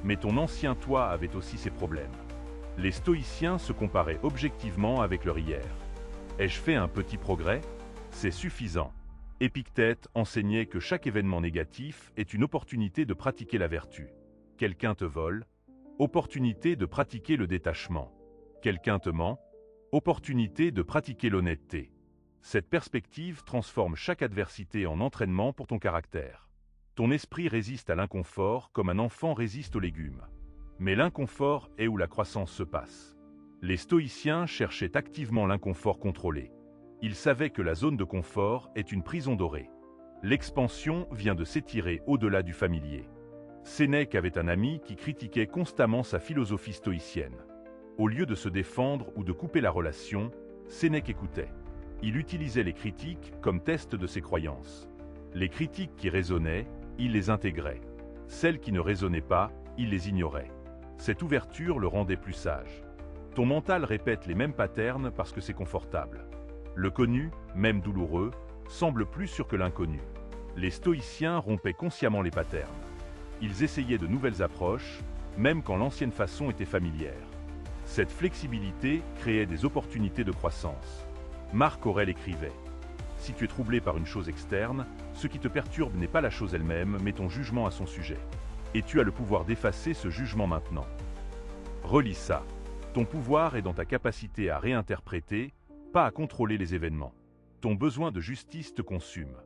Mais ton ancien toi avait aussi ses problèmes. Les stoïciens se comparaient objectivement avec leur hier. Ai-je fait un petit progrès? C'est suffisant. Épictète enseignait que chaque événement négatif est une opportunité de pratiquer la vertu. Quelqu'un te vole? Opportunité de pratiquer le détachement. Quelqu'un te ment? Opportunité de pratiquer l'honnêteté. Cette perspective transforme chaque adversité en entraînement pour ton caractère. Ton esprit résiste à l'inconfort comme un enfant résiste aux légumes. Mais l'inconfort est où la croissance se passe. Les stoïciens cherchaient activement l'inconfort contrôlé. Ils savaient que la zone de confort est une prison dorée. L'expansion vient de s'étirer au-delà du familier. Sénèque avait un ami qui critiquait constamment sa philosophie stoïcienne. Au lieu de se défendre ou de couper la relation, Sénèque écoutait. Il utilisait les critiques comme test de ses croyances. Les critiques qui résonnaient, il les intégrait. Celles qui ne résonnaient pas, il les ignorait. Cette ouverture le rendait plus sage. Ton mental répète les mêmes patterns parce que c'est confortable. Le connu, même douloureux, semble plus sûr que l'inconnu. Les stoïciens rompaient consciemment les patterns. Ils essayaient de nouvelles approches, même quand l'ancienne façon était familière. Cette flexibilité créait des opportunités de croissance. Marc Aurèle écrivait « Si tu es troublé par une chose externe, ce qui te perturbe n'est pas la chose elle-même, mais ton jugement à son sujet. Et tu as le pouvoir d'effacer ce jugement maintenant. » Relis ça. Ton pouvoir est dans ta capacité à réinterpréter, pas à contrôler les événements. Ton besoin de justice te consume.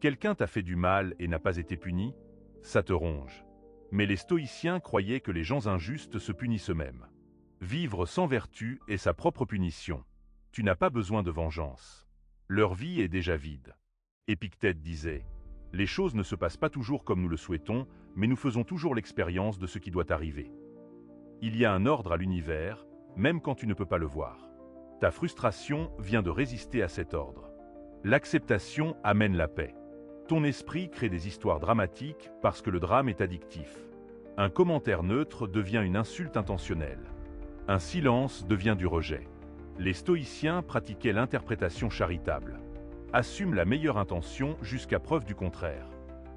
Quelqu'un t'a fait du mal et n'a pas été puni? Ça te ronge. Mais les stoïciens croyaient que les gens injustes se punissent eux-mêmes. Vivre sans vertu est sa propre punition. Tu n'as pas besoin de vengeance. Leur vie est déjà vide. Épictète disait « Les choses ne se passent pas toujours comme nous le souhaitons, mais nous faisons toujours l'expérience de ce qui doit arriver. » Il y a un ordre à l'univers, même quand tu ne peux pas le voir. Ta frustration vient de résister à cet ordre. L'acceptation amène la paix. Ton esprit crée des histoires dramatiques parce que le drame est addictif. Un commentaire neutre devient une insulte intentionnelle. Un silence devient du rejet. Les stoïciens pratiquaient l'interprétation charitable. Assume la meilleure intention jusqu'à preuve du contraire.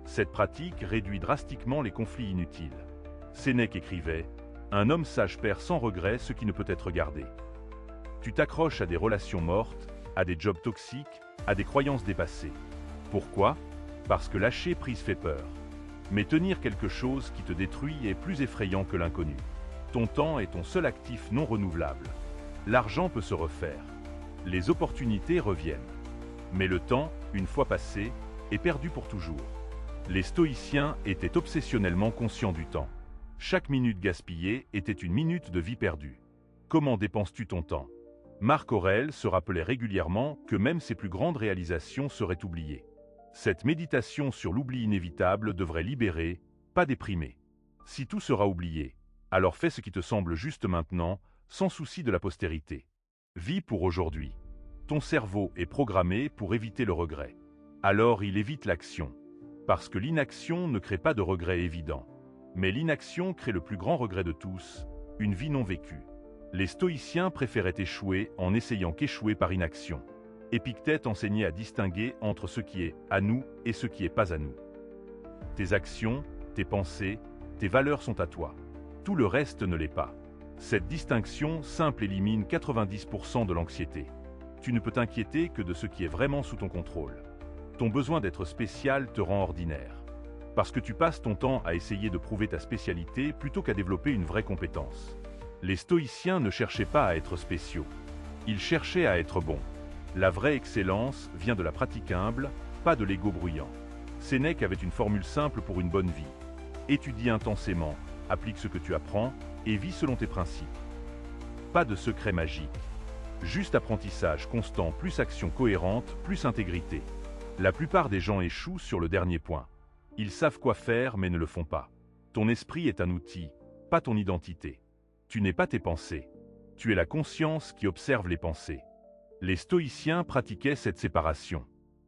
Cette pratique réduit drastiquement les conflits inutiles. Sénèque écrivait « Un homme sage perd sans regret ce qui ne peut être gardé. » Tu t'accroches à des relations mortes, à des jobs toxiques, à des croyances dépassées. Pourquoi? Parce que lâcher prise fait peur. Mais tenir quelque chose qui te détruit est plus effrayant que l'inconnu. Ton temps est ton seul actif non renouvelable. L'argent peut se refaire. Les opportunités reviennent. Mais le temps, une fois passé, est perdu pour toujours. Les stoïciens étaient obsessionnellement conscients du temps. Chaque minute gaspillée était une minute de vie perdue. Comment dépenses-tu ton temps? Marc Aurèle se rappelait régulièrement que même ses plus grandes réalisations seraient oubliées. Cette méditation sur l'oubli inévitable devrait libérer, pas déprimer. Si tout sera oublié, alors fais ce qui te semble juste maintenant, sans souci de la postérité. Vis pour aujourd'hui. Ton cerveau est programmé pour éviter le regret. Alors il évite l'action. Parce que l'inaction ne crée pas de regret évident. Mais l'inaction crée le plus grand regret de tous, une vie non vécue. Les stoïciens préféraient échouer en essayant qu'échouer par inaction. Épictète enseignait à distinguer entre ce qui est à nous et ce qui est pas à nous. Tes actions, tes pensées, tes valeurs sont à toi. Tout le reste ne l'est pas. Cette distinction simple élimine 90% de l'anxiété. Tu ne peux t'inquiéter que de ce qui est vraiment sous ton contrôle. Ton besoin d'être spécial te rend ordinaire. Parce que tu passes ton temps à essayer de prouver ta spécialité plutôt qu'à développer une vraie compétence. Les stoïciens ne cherchaient pas à être spéciaux. Ils cherchaient à être bons. La vraie excellence vient de la pratique humble, pas de l'ego bruyant. Sénèque avait une formule simple pour une bonne vie. Étudie intensément, applique ce que tu apprends et vis selon tes principes. Pas de secret magique. Juste apprentissage constant plus action cohérente plus intégrité. La plupart des gens échouent sur le dernier point. Ils savent quoi faire mais ne le font pas. Ton esprit est un outil, pas ton identité. Tu n'es pas tes pensées. Tu es la conscience qui observe les pensées. Les stoïciens pratiquaient cette séparation.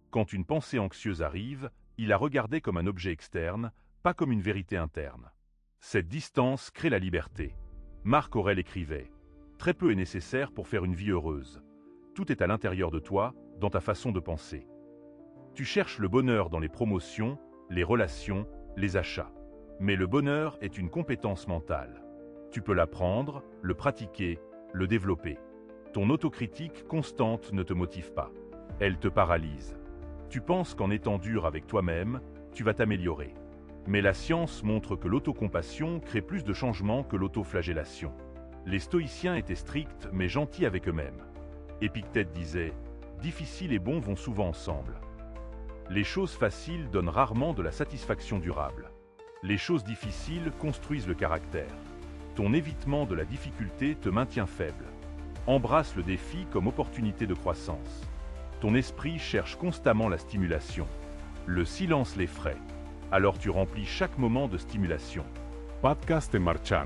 Quand une pensée anxieuse arrive, ils la regardaient comme un objet externe, pas comme une vérité interne. Cette distance crée la liberté. Marc Aurèle écrivait « Très peu est nécessaire pour faire une vie heureuse. Tout est à l'intérieur de toi, dans ta façon de penser. » Tu cherches le bonheur dans les promotions, les relations, les achats. Mais le bonheur est une compétence mentale. Tu peux l'apprendre, le pratiquer, le développer. Ton autocritique constante ne te motive pas. Elle te paralyse. Tu penses qu'en étant dur avec toi-même, tu vas t'améliorer. Mais la science montre que l'autocompassion crée plus de changements que l'autoflagellation. Les stoïciens étaient stricts mais gentils avec eux-mêmes. Épictète disait « Difficile et bon vont souvent ensemble ». Les choses faciles donnent rarement de la satisfaction durable. Les choses difficiles construisent le caractère. Ton évitement de la difficulté te maintient faible. Embrasse le défi comme opportunité de croissance. Ton esprit cherche constamment la stimulation. Le silence l'effraie. Alors tu remplis chaque moment de stimulation. Podcast marchand.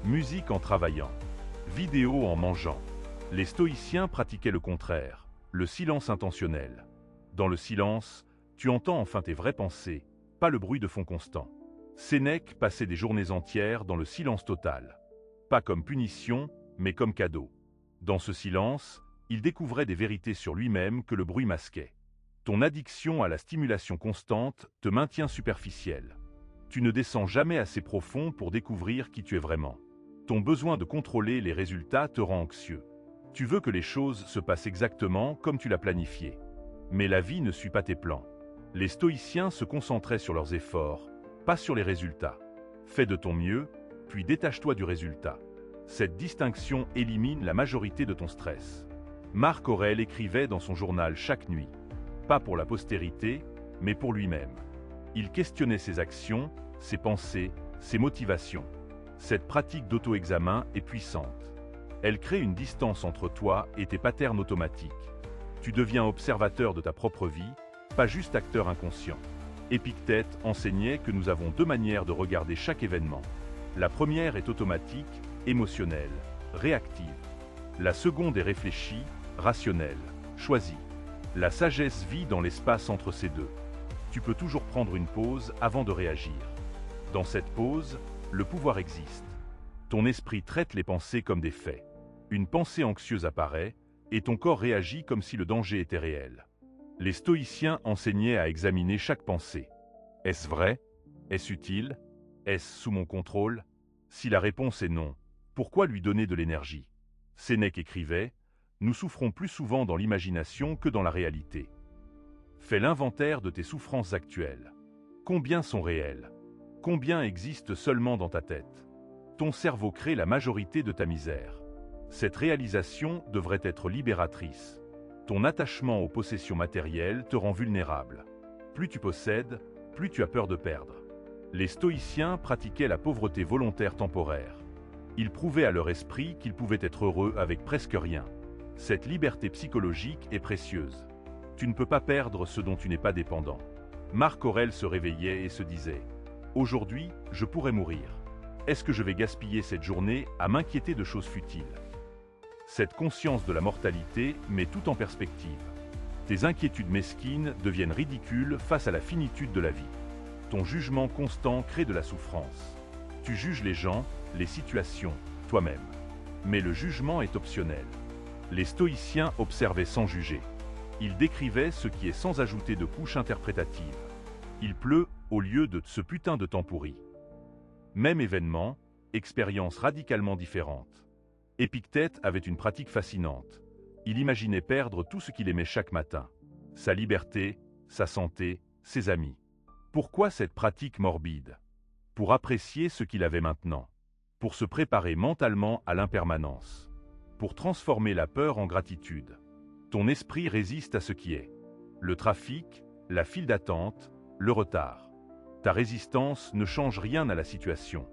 Musique en travaillant. Vidéo en mangeant. Les stoïciens pratiquaient le contraire, le silence intentionnel. Dans le silence, tu entends enfin tes vraies pensées, pas le bruit de fond constant. Sénèque passait des journées entières dans le silence total. Pas comme punition, mais comme cadeau. Dans ce silence, il découvrait des vérités sur lui-même que le bruit masquait. Ton addiction à la stimulation constante te maintient superficiel. Tu ne descends jamais assez profond pour découvrir qui tu es vraiment. Ton besoin de contrôler les résultats te rend anxieux. Tu veux que les choses se passent exactement comme tu l'as planifié. Mais la vie ne suit pas tes plans. Les stoïciens se concentraient sur leurs efforts, pas sur les résultats. Fais de ton mieux, puis détache-toi du résultat. Cette distinction élimine la majorité de ton stress. Marc Aurèle écrivait dans son journal chaque nuit. Pas pour la postérité, mais pour lui-même. Il questionnait ses actions, ses pensées, ses motivations. Cette pratique d'auto-examen est puissante. Elle crée une distance entre toi et tes patterns automatiques. Tu deviens observateur de ta propre vie, pas juste acteur inconscient. Épictète enseignait que nous avons deux manières de regarder chaque événement. La première est automatique, émotionnelle, réactive. La seconde est réfléchie, rationnelle, choisie. La sagesse vit dans l'espace entre ces deux. Tu peux toujours prendre une pause avant de réagir. Dans cette pause, le pouvoir existe. Ton esprit traite les pensées comme des faits. Une pensée anxieuse apparaît, et ton corps réagit comme si le danger était réel. Les stoïciens enseignaient à examiner chaque pensée. Est-ce vrai? Est-ce utile? Est-ce sous mon contrôle? Si la réponse est non, pourquoi lui donner de l'énergie? Sénèque écrivait « Nous souffrons plus souvent dans l'imagination que dans la réalité. » Fais l'inventaire de tes souffrances actuelles. Combien sont réelles? Combien existent seulement dans ta tête? Ton cerveau crée la majorité de ta misère. Cette réalisation devrait être libératrice. Ton attachement aux possessions matérielles te rend vulnérable. Plus tu possèdes, plus tu as peur de perdre. Les stoïciens pratiquaient la pauvreté volontaire temporaire. Ils prouvaient à leur esprit qu'ils pouvaient être heureux avec presque rien. Cette liberté psychologique est précieuse. Tu ne peux pas perdre ce dont tu n'es pas dépendant. Marc Aurèle se réveillait et se disait « Aujourd'hui, je pourrais mourir. Est-ce que je vais gaspiller cette journée à m'inquiéter de choses futiles ?» Cette conscience de la mortalité met tout en perspective. Tes inquiétudes mesquines deviennent ridicules face à la finitude de la vie. Ton jugement constant crée de la souffrance. Tu juges les gens, les situations, toi-même. Mais le jugement est optionnel. Les stoïciens observaient sans juger. Ils décrivaient ce qui est sans ajouter de couche interprétative. Il pleut au lieu de ce putain de temps pourri. Même événement, expérience radicalement différente. Épictète avait une pratique fascinante. Il imaginait perdre tout ce qu'il aimait chaque matin. Sa liberté, sa santé, ses amis. Pourquoi cette pratique morbide? Pour apprécier ce qu'il avait maintenant. Pour se préparer mentalement à l'impermanence. Pour transformer la peur en gratitude. Ton esprit résiste à ce qui est. Le trafic, la file d'attente, le retard. Ta résistance ne change rien à la situation.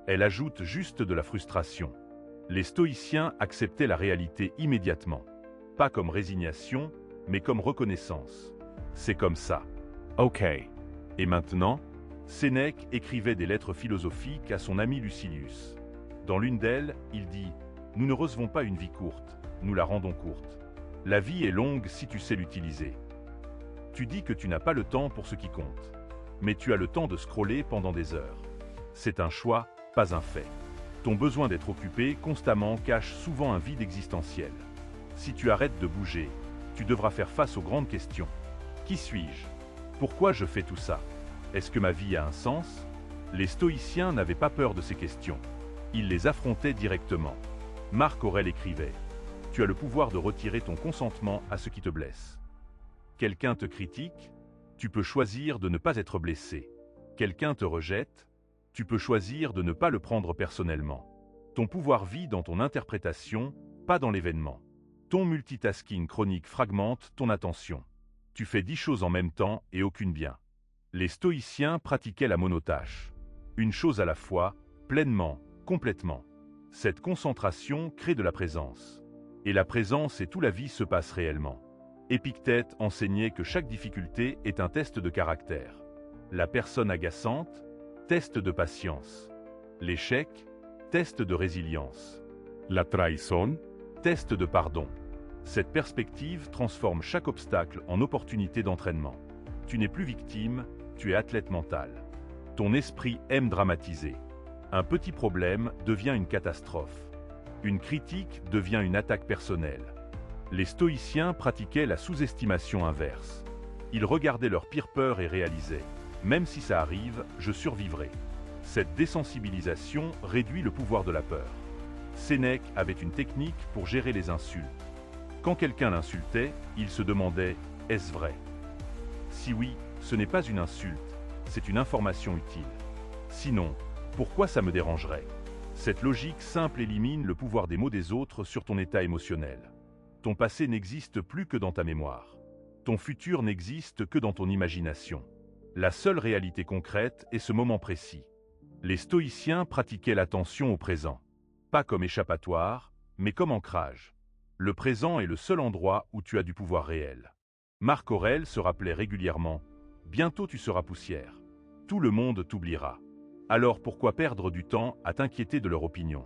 Elle ajoute juste de la frustration. Les stoïciens acceptaient la réalité immédiatement. Pas comme résignation, mais comme reconnaissance. C'est comme ça. Ok. Et maintenant, Sénèque écrivait des lettres philosophiques à son ami Lucilius. Dans l'une d'elles, il dit « Nous ne recevons pas une vie courte, nous la rendons courte. La vie est longue si tu sais l'utiliser. Tu dis que tu n'as pas le temps pour ce qui compte. Mais tu as le temps de scroller pendant des heures. C'est un choix, pas un fait. Ton besoin d'être occupé constamment cache souvent un vide existentiel. Si tu arrêtes de bouger, tu devras faire face aux grandes questions. Qui suis-je? Pourquoi je fais tout ça? Est-ce que ma vie a un sens? Les stoïciens n'avaient pas peur de ces questions. Ils les affrontaient directement. Marc Aurèle écrivait « Tu as le pouvoir de retirer ton consentement à ce qui te blesse. Quelqu'un te critique? Tu peux choisir de ne pas être blessé. Quelqu'un te rejette? Tu peux choisir de ne pas le prendre personnellement. Ton pouvoir vit dans ton interprétation, pas dans l'événement. Ton multitasking chronique fragmente ton attention. Tu fais 10 choses en même temps et aucune bien. » Les stoïciens pratiquaient la monotâche. Une chose à la fois, pleinement, complètement. Cette concentration crée de la présence. Et la présence et toute la vie se passent réellement. Épictète enseignait que chaque difficulté est un test de caractère. La personne agaçante, test de patience. L'échec, test de résilience. La trahison, test de pardon. Cette perspective transforme chaque obstacle en opportunité d'entraînement. Tu n'es plus victime, tu es athlète mental. Ton esprit aime dramatiser. Un petit problème devient une catastrophe. Une critique devient une attaque personnelle. Les stoïciens pratiquaient la sous-estimation inverse. Ils regardaient leur pire peur et réalisaient « Même si ça arrive, je survivrai ». Cette désensibilisation réduit le pouvoir de la peur. Sénèque avait une technique pour gérer les insultes. Quand quelqu'un l'insultait, il se demandait « Est-ce vrai ?» Si oui, ce n'est pas une insulte, c'est une information utile. Sinon, pourquoi ça me dérangerait? Cette logique simple élimine le pouvoir des mots des autres sur ton état émotionnel. Ton passé n'existe plus que dans ta mémoire. Ton futur n'existe que dans ton imagination. La seule réalité concrète est ce moment précis. Les stoïciens pratiquaient l'attention au présent. Pas comme échappatoire, mais comme ancrage. Le présent est le seul endroit où tu as du pouvoir réel. Marc Aurèle se rappelait régulièrement « Bientôt tu seras poussière. Tout le monde t'oubliera. Alors pourquoi perdre du temps à t'inquiéter de leur opinion ?»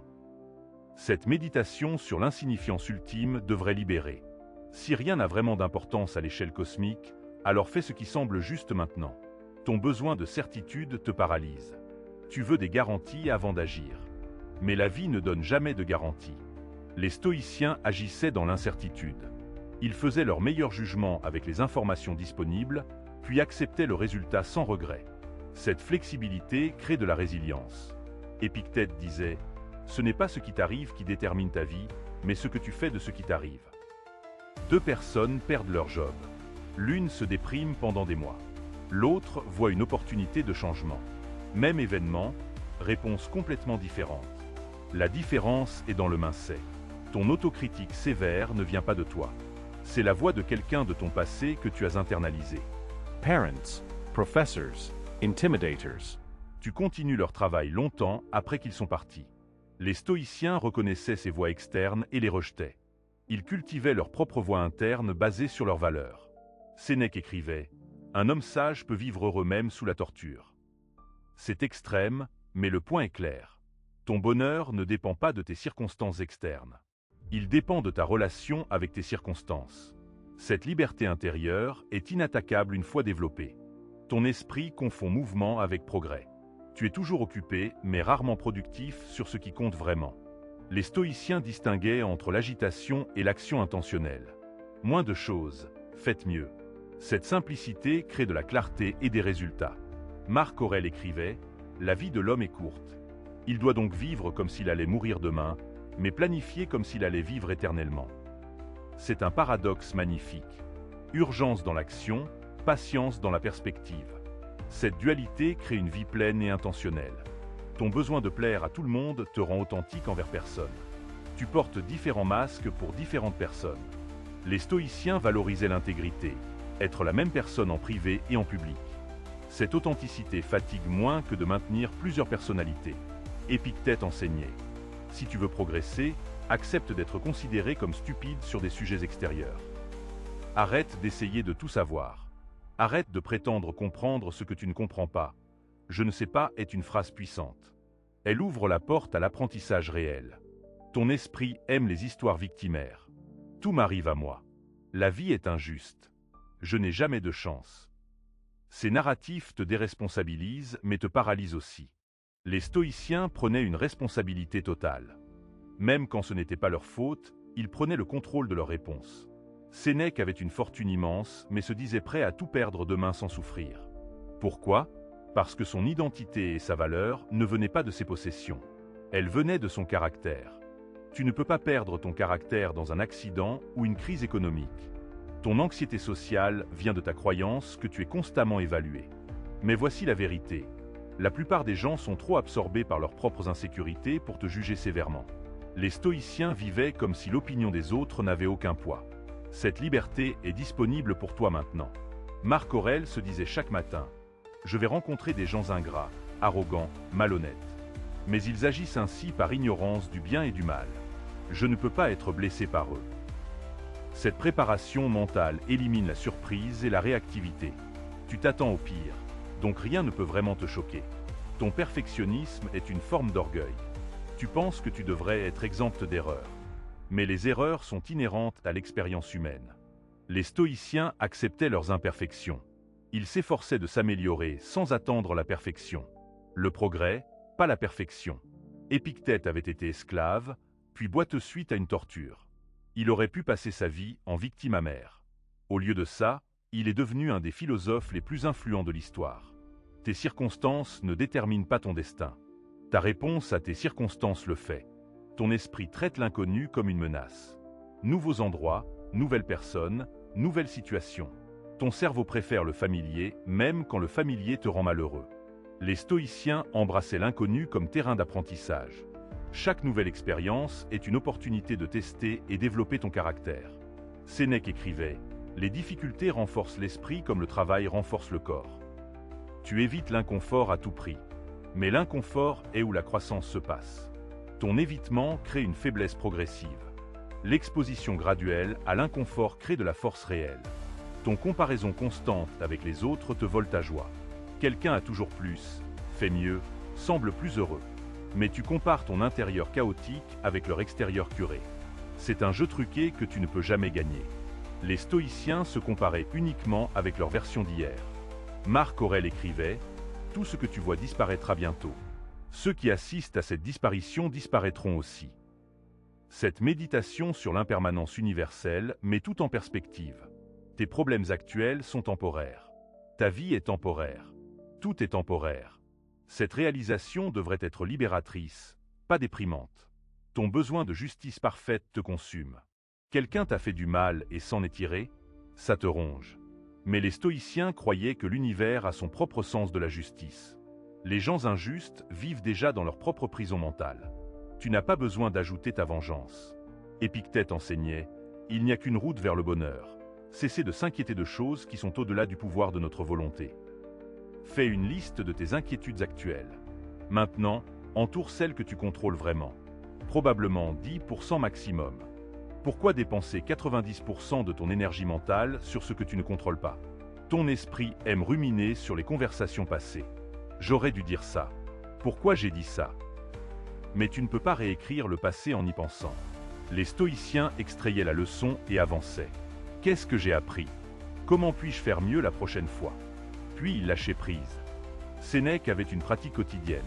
Cette méditation sur l'insignifiance ultime devrait libérer. Si rien n'a vraiment d'importance à l'échelle cosmique, alors fais ce qui semble juste maintenant. Ton besoin de certitude te paralyse. Tu veux des garanties avant d'agir. Mais la vie ne donne jamais de garanties. Les stoïciens agissaient dans l'incertitude. Ils faisaient leur meilleur jugement avec les informations disponibles, puis acceptaient le résultat sans regret. Cette flexibilité crée de la résilience. Épictète disait « Ce n'est pas ce qui t'arrive qui détermine ta vie, mais ce que tu fais de ce qui t'arrive. » Deux personnes perdent leur job. L'une se déprime pendant des mois. L'autre voit une opportunité de changement. Même événement, réponse complètement différente. La différence est dans le mindset. Ton autocritique sévère ne vient pas de toi. C'est la voix de quelqu'un de ton passé que tu as internalisé. parents, professors, intimidators. Tu continues leur travail longtemps après qu'ils sont partis. Les stoïciens reconnaissaient ces voix externes et les rejetaient. Ils cultivaient leur propre voix interne basée sur leurs valeurs. Sénèque écrivait « Un homme sage peut vivre heureux même sous la torture. » C'est extrême, mais le point est clair. Ton bonheur ne dépend pas de tes circonstances externes. Il dépend de ta relation avec tes circonstances. Cette liberté intérieure est inattaquable une fois développée. Ton esprit confond mouvement avec progrès. Tu es toujours occupé, mais rarement productif sur ce qui compte vraiment. Les stoïciens distinguaient entre l'agitation et l'action intentionnelle. Moins de choses, faites mieux. Cette simplicité crée de la clarté et des résultats. Marc Aurèle écrivait « La vie de l'homme est courte. Il doit donc vivre comme s'il allait mourir demain, mais planifier comme s'il allait vivre éternellement. » C'est un paradoxe magnifique. Urgence dans l'action, patience dans la perspective. Cette dualité crée une vie pleine et intentionnelle. Ton besoin de plaire à tout le monde te rend authentique envers personne. Tu portes différents masques pour différentes personnes. Les stoïciens valorisaient l'intégrité, être la même personne en privé et en public. Cette authenticité fatigue moins que de maintenir plusieurs personnalités. Épictète enseignait. Si tu veux progresser, accepte d'être considéré comme stupide sur des sujets extérieurs. Arrête d'essayer de tout savoir. Arrête de prétendre comprendre ce que tu ne comprends pas. « Je ne sais pas » est une phrase puissante. Elle ouvre la porte à l'apprentissage réel. Ton esprit aime les histoires victimaires. Tout m'arrive à moi. La vie est injuste. Je n'ai jamais de chance. Ces narratifs te déresponsabilisent mais te paralysent aussi. Les stoïciens prenaient une responsabilité totale. Même quand ce n'était pas leur faute, ils prenaient le contrôle de leurs réponses. Sénèque avait une fortune immense mais se disait prêt à tout perdre demain sans souffrir. Pourquoi ? Parce que son identité et sa valeur ne venaient pas de ses possessions. Elles venaient de son caractère. Tu ne peux pas perdre ton caractère dans un accident ou une crise économique. Ton anxiété sociale vient de ta croyance que tu es constamment évalué. Mais voici la vérité. La plupart des gens sont trop absorbés par leurs propres insécurités pour te juger sévèrement. Les stoïciens vivaient comme si l'opinion des autres n'avait aucun poids. Cette liberté est disponible pour toi maintenant. Marc Aurèle se disait chaque matin « Je vais rencontrer des gens ingrats, arrogants, malhonnêtes. Mais ils agissent ainsi par ignorance du bien et du mal. Je ne peux pas être blessé par eux. » Cette préparation mentale élimine la surprise et la réactivité. Tu t'attends au pire, donc rien ne peut vraiment te choquer. Ton perfectionnisme est une forme d'orgueil. Tu penses que tu devrais être exempt d'erreurs. Mais les erreurs sont inhérentes à l'expérience humaine. Les stoïciens acceptaient leurs imperfections. Ils s'efforçaient de s'améliorer sans attendre la perfection. Le progrès, pas la perfection. Épictète avait été esclave, puis boiteux suite à une torture. Il aurait pu passer sa vie en victime amère. Au lieu de ça, il est devenu un des philosophes les plus influents de l'histoire. Tes circonstances ne déterminent pas ton destin. Ta réponse à tes circonstances le fait. Ton esprit traite l'inconnu comme une menace. Nouveaux endroits, nouvelles personnes, nouvelles situations. Ton cerveau préfère le familier, même quand le familier te rend malheureux. Les stoïciens embrassaient l'inconnu comme terrain d'apprentissage. Chaque nouvelle expérience est une opportunité de tester et développer ton caractère. Sénèque écrivait « Les difficultés renforcent l'esprit comme le travail renforce le corps. » Tu évites l'inconfort à tout prix. Mais l'inconfort est où la croissance se passe. Ton évitement crée une faiblesse progressive. L'exposition graduelle à l'inconfort crée de la force réelle. Ton comparaison constante avec les autres te vole ta joie. Quelqu'un a toujours plus, fait mieux, semble plus heureux. Mais tu compares ton intérieur chaotique avec leur extérieur curé. C'est un jeu truqué que tu ne peux jamais gagner. Les stoïciens se comparaient uniquement avec leur version d'hier. Marc Aurèle écrivait « Tout ce que tu vois disparaîtra bientôt. Ceux qui assistent à cette disparition disparaîtront aussi. » Cette méditation sur l'impermanence universelle met tout en perspective. Tes problèmes actuels sont temporaires. Ta vie est temporaire. Tout est temporaire. Cette réalisation devrait être libératrice, pas déprimante. Ton besoin de justice parfaite te consume. Quelqu'un t'a fait du mal et s'en est tiré, ça te ronge. Mais les stoïciens croyaient que l'univers a son propre sens de la justice. Les gens injustes vivent déjà dans leur propre prison mentale. Tu n'as pas besoin d'ajouter ta vengeance. Épictète enseignait « Il n'y a qu'une route vers le bonheur. Cessez de s'inquiéter de choses qui sont au-delà du pouvoir de notre volonté. » Fais une liste de tes inquiétudes actuelles. Maintenant, entoure celles que tu contrôles vraiment. Probablement 10% maximum. Pourquoi dépenser 90% de ton énergie mentale sur ce que tu ne contrôles pas? Ton esprit aime ruminer sur les conversations passées. J'aurais dû dire ça. Pourquoi j'ai dit ça? Mais tu ne peux pas réécrire le passé en y pensant. Les stoïciens extrayaient la leçon et avançaient. Qu'est-ce que j'ai appris? Comment puis-je faire mieux la prochaine fois? Puis il lâchait prise. Sénèque avait une pratique quotidienne.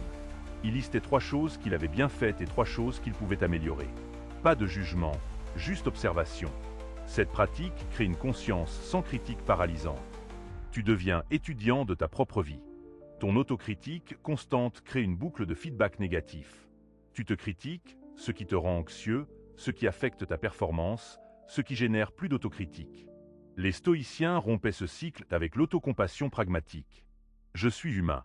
Il listait 3 choses qu'il avait bien faites et 3 choses qu'il pouvait améliorer. Pas de jugement, juste observation. Cette pratique crée une conscience sans critique paralysante. Tu deviens étudiant de ta propre vie. Ton autocritique constante crée une boucle de feedback négatif. Tu te critiques, ce qui te rend anxieux, ce qui affecte ta performance, ce qui génère plus d'autocritique. Les stoïciens rompaient ce cycle avec l'autocompassion pragmatique. Je suis humain.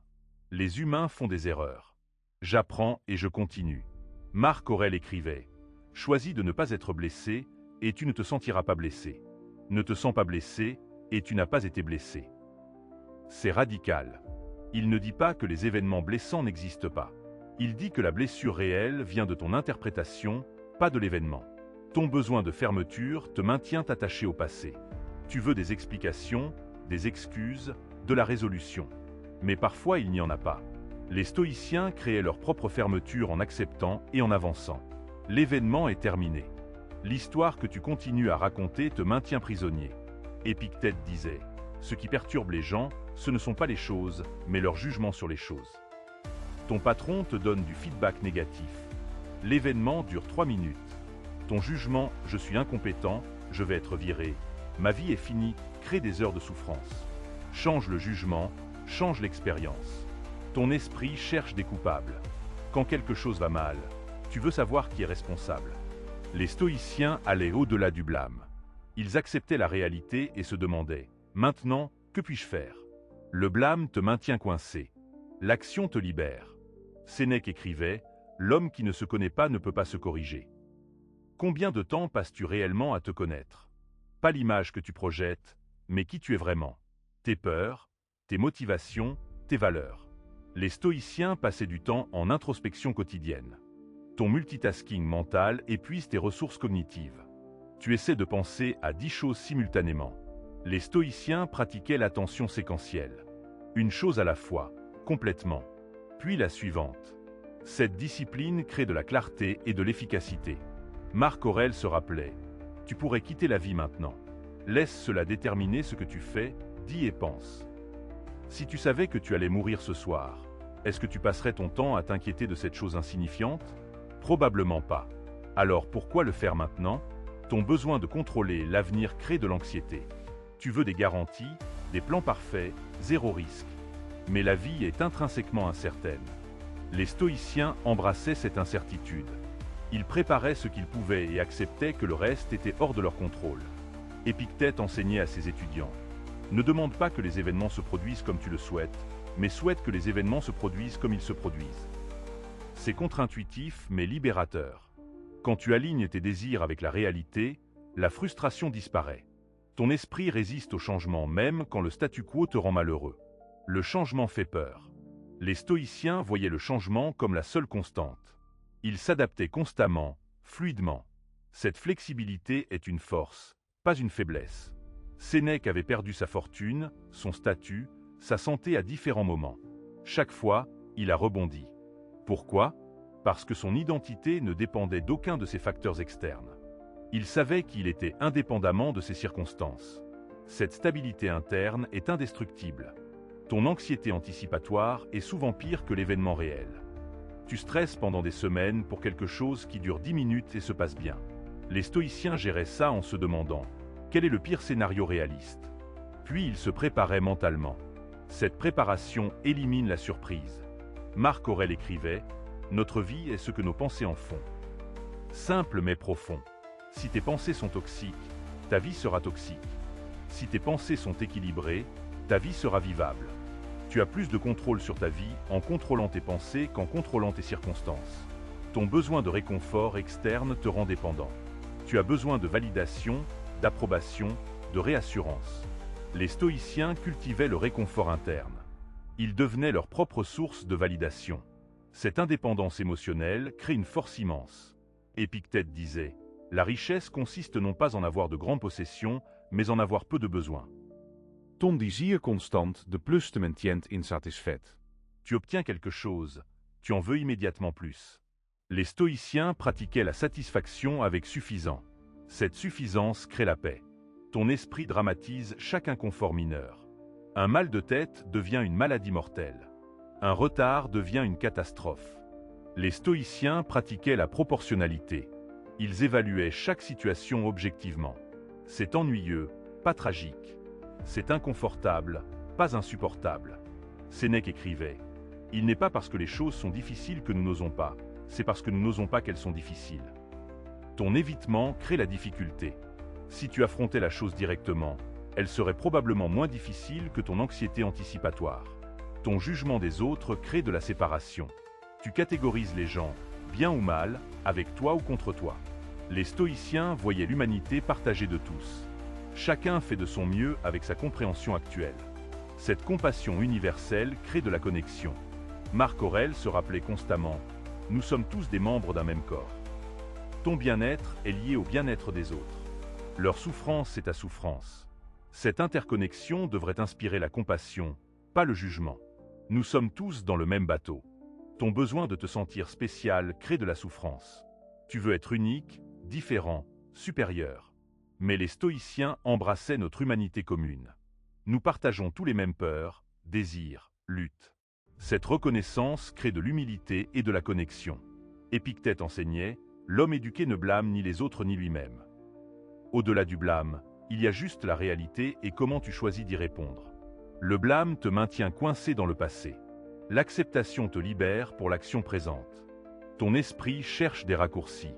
Les humains font des erreurs. J'apprends et je continue. Marc Aurèle écrivait « Choisis de ne pas être blessé et tu ne te sentiras pas blessé. Ne te sens pas blessé et tu n'as pas été blessé. » C'est radical. Il ne dit pas que les événements blessants n'existent pas. Il dit que la blessure réelle vient de ton interprétation, pas de l'événement. Ton besoin de fermeture te maintient attaché au passé. Tu veux des explications, des excuses, de la résolution. Mais parfois il n'y en a pas. Les stoïciens créaient leur propre fermeture en acceptant et en avançant. L'événement est terminé. L'histoire que tu continues à raconter te maintient prisonnier. Épictète disait « Ce qui perturbe les gens, ce ne sont pas les choses, mais leur jugement sur les choses. » Ton patron te donne du feedback négatif. L'événement dure 3 minutes. Ton jugement « je suis incompétent, je vais être viré, ma vie est finie » crée des heures de souffrance. Change le jugement, change l'expérience. Ton esprit cherche des coupables. Quand quelque chose va mal, tu veux savoir qui est responsable. Les stoïciens allaient au-delà du blâme. Ils acceptaient la réalité et se demandaient « Maintenant, que puis-je faire ?» Le blâme te maintient coincé. L'action te libère. Sénèque écrivait « L'homme qui ne se connaît pas ne peut pas se corriger. » Combien de temps passes-tu réellement à te connaître? Pas l'image que tu projettes, mais qui tu es vraiment. Tes peurs, tes motivations, tes valeurs. Les stoïciens passaient du temps en introspection quotidienne. Ton multitasking mental épuise tes ressources cognitives. Tu essaies de penser à 10 choses simultanément. Les stoïciens pratiquaient l'attention séquentielle. Une chose à la fois, complètement. Puis la suivante. Cette discipline crée de la clarté et de l'efficacité. Marc Aurèle se rappelait « Tu pourrais quitter la vie maintenant. Laisse cela déterminer ce que tu fais, dis et pense. Si tu savais que tu allais mourir ce soir, est-ce que tu passerais ton temps à t'inquiéter de cette chose insignifiante? Probablement pas. Alors pourquoi le faire maintenant? Ton besoin de contrôler l'avenir crée de l'anxiété. Tu veux des garanties, des plans parfaits, 0 risque. Mais la vie est intrinsèquement incertaine. Les stoïciens embrassaient cette incertitude. Ils préparaient ce qu'ils pouvaient et acceptaient que le reste était hors de leur contrôle. Épictète enseignait à ses étudiants. Ne demande pas que les événements se produisent comme tu le souhaites, mais souhaite que les événements se produisent comme ils se produisent. C'est contre-intuitif mais libérateur. Quand tu alignes tes désirs avec la réalité, la frustration disparaît. Ton esprit résiste au changement même quand le statu quo te rend malheureux. Le changement fait peur. Les stoïciens voyaient le changement comme la seule constante. Ils s'adaptaient constamment, fluidement. Cette flexibilité est une force, pas une faiblesse. Sénèque avait perdu sa fortune, son statut, sa santé à différents moments. Chaque fois, il a rebondi. Pourquoi? Parce que son identité ne dépendait d'aucun de ces facteurs externes. Il savait qu'il était indépendamment de ses circonstances. Cette stabilité interne est indestructible. Ton anxiété anticipatoire est souvent pire que l'événement réel. Tu stresses pendant des semaines pour quelque chose qui dure 10 minutes et se passe bien. Les stoïciens géraient ça en se demandant « Quel est le pire scénario réaliste ?» Puis ils se préparaient mentalement. Cette préparation élimine la surprise. Marc Aurèle écrivait « Notre vie est ce que nos pensées en font. » Simple mais profond. Si tes pensées sont toxiques, ta vie sera toxique. Si tes pensées sont équilibrées, ta vie sera vivable. Tu as plus de contrôle sur ta vie en contrôlant tes pensées qu'en contrôlant tes circonstances. Ton besoin de réconfort externe te rend dépendant. Tu as besoin de validation, d'approbation, de réassurance. Les stoïciens cultivaient le réconfort interne. Ils devenaient leur propre source de validation. Cette indépendance émotionnelle crée une force immense. Épictète disait « La richesse consiste non pas en avoir de grandes possessions, mais en avoir peu de besoins. » Ton désir constant de plus te maintient insatisfait. Tu obtiens quelque chose, tu en veux immédiatement plus. Les stoïciens pratiquaient la satisfaction avec suffisant. Cette suffisance crée la paix. Ton esprit dramatise chaque inconfort mineur. Un mal de tête devient une maladie mortelle. Un retard devient une catastrophe. Les stoïciens pratiquaient la proportionnalité. Ils évaluaient chaque situation objectivement. C'est ennuyeux, pas tragique. C'est inconfortable, pas insupportable. Sénèque écrivait « Il n'est pas parce que les choses sont difficiles que nous n'osons pas, c'est parce que nous n'osons pas qu'elles sont difficiles. » Ton évitement crée la difficulté. Si tu affrontais la chose directement, elle serait probablement moins difficile que ton anxiété anticipatoire. Ton jugement des autres crée de la séparation. Tu catégorises les gens, bien ou mal, avec toi ou contre toi. Les stoïciens voyaient l'humanité partagée de tous. Chacun fait de son mieux avec sa compréhension actuelle. Cette compassion universelle crée de la connexion. Marc Aurèle se rappelait constamment « Nous sommes tous des membres d'un même corps. Ton bien-être est lié au bien-être des autres. Leur souffrance est ta souffrance. » Cette interconnexion devrait inspirer la compassion, pas le jugement. Nous sommes tous dans le même bateau. Ton besoin de te sentir spécial crée de la souffrance. Tu veux être unique, différent, supérieur. Mais les stoïciens embrassaient notre humanité commune. Nous partageons tous les mêmes peurs, désirs, luttes. Cette reconnaissance crée de l'humilité et de la connexion. Épictète enseignait « L'homme éduqué ne blâme ni les autres ni lui-même. » Au-delà du blâme, il y a juste la réalité et comment tu choisis d'y répondre. Le blâme te maintient coincé dans le passé. L'acceptation te libère pour l'action présente. Ton esprit cherche des raccourcis,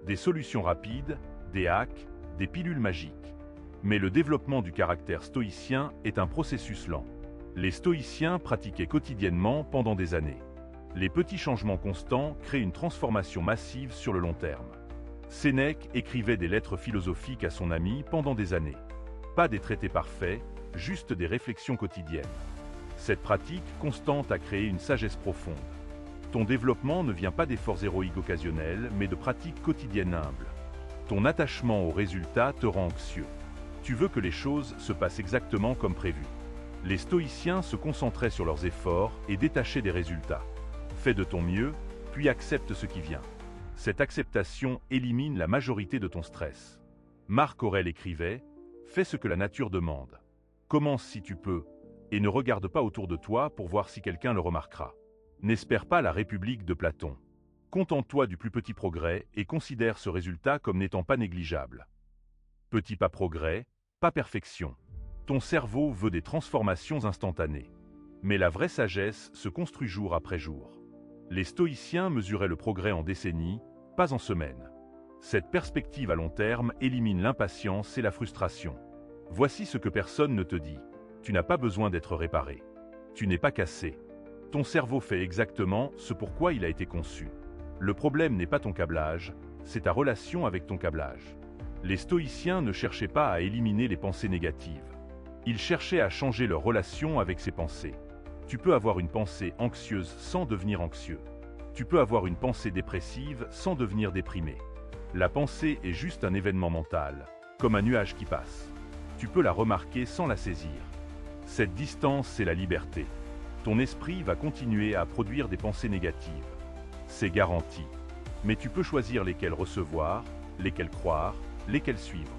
des solutions rapides, des hacks, des pilules magiques. Mais le développement du caractère stoïcien est un processus lent. Les stoïciens pratiquaient quotidiennement pendant des années. Les petits changements constants créent une transformation massive sur le long terme. Sénèque écrivait des lettres philosophiques à son ami pendant des années. Pas des traités parfaits, juste des réflexions quotidiennes. Cette pratique constante a créé une sagesse profonde. Ton développement ne vient pas d'efforts héroïques occasionnels, mais de pratiques quotidiennes humbles. Ton attachement au résultat te rend anxieux. Tu veux que les choses se passent exactement comme prévu. Les stoïciens se concentraient sur leurs efforts et détachaient des résultats. Fais de ton mieux, puis accepte ce qui vient. Cette acceptation élimine la majorité de ton stress. Marc Aurèle écrivait « Fais ce que la nature demande. Commence si tu peux, et ne regarde pas autour de toi pour voir si quelqu'un le remarquera. N'espère pas la République de Platon. Contente-toi du plus petit progrès et considère ce résultat comme n'étant pas négligeable. Petit pas progrès, pas perfection. Ton cerveau veut des transformations instantanées. Mais la vraie sagesse se construit jour après jour. Les stoïciens mesuraient le progrès en décennies, pas en semaines. Cette perspective à long terme élimine l'impatience et la frustration. Voici ce que personne ne te dit. Tu n'as pas besoin d'être réparé. Tu n'es pas cassé. Ton cerveau fait exactement ce pourquoi il a été conçu. Le problème n'est pas ton câblage, c'est ta relation avec ton câblage. Les stoïciens ne cherchaient pas à éliminer les pensées négatives. Ils cherchaient à changer leur relation avec ces pensées. Tu peux avoir une pensée anxieuse sans devenir anxieux. Tu peux avoir une pensée dépressive sans devenir déprimé. La pensée est juste un événement mental, comme un nuage qui passe. Tu peux la remarquer sans la saisir. Cette distance, c'est la liberté. Ton esprit va continuer à produire des pensées négatives. C'est garanti. Mais tu peux choisir lesquelles recevoir, lesquelles croire, lesquelles suivre.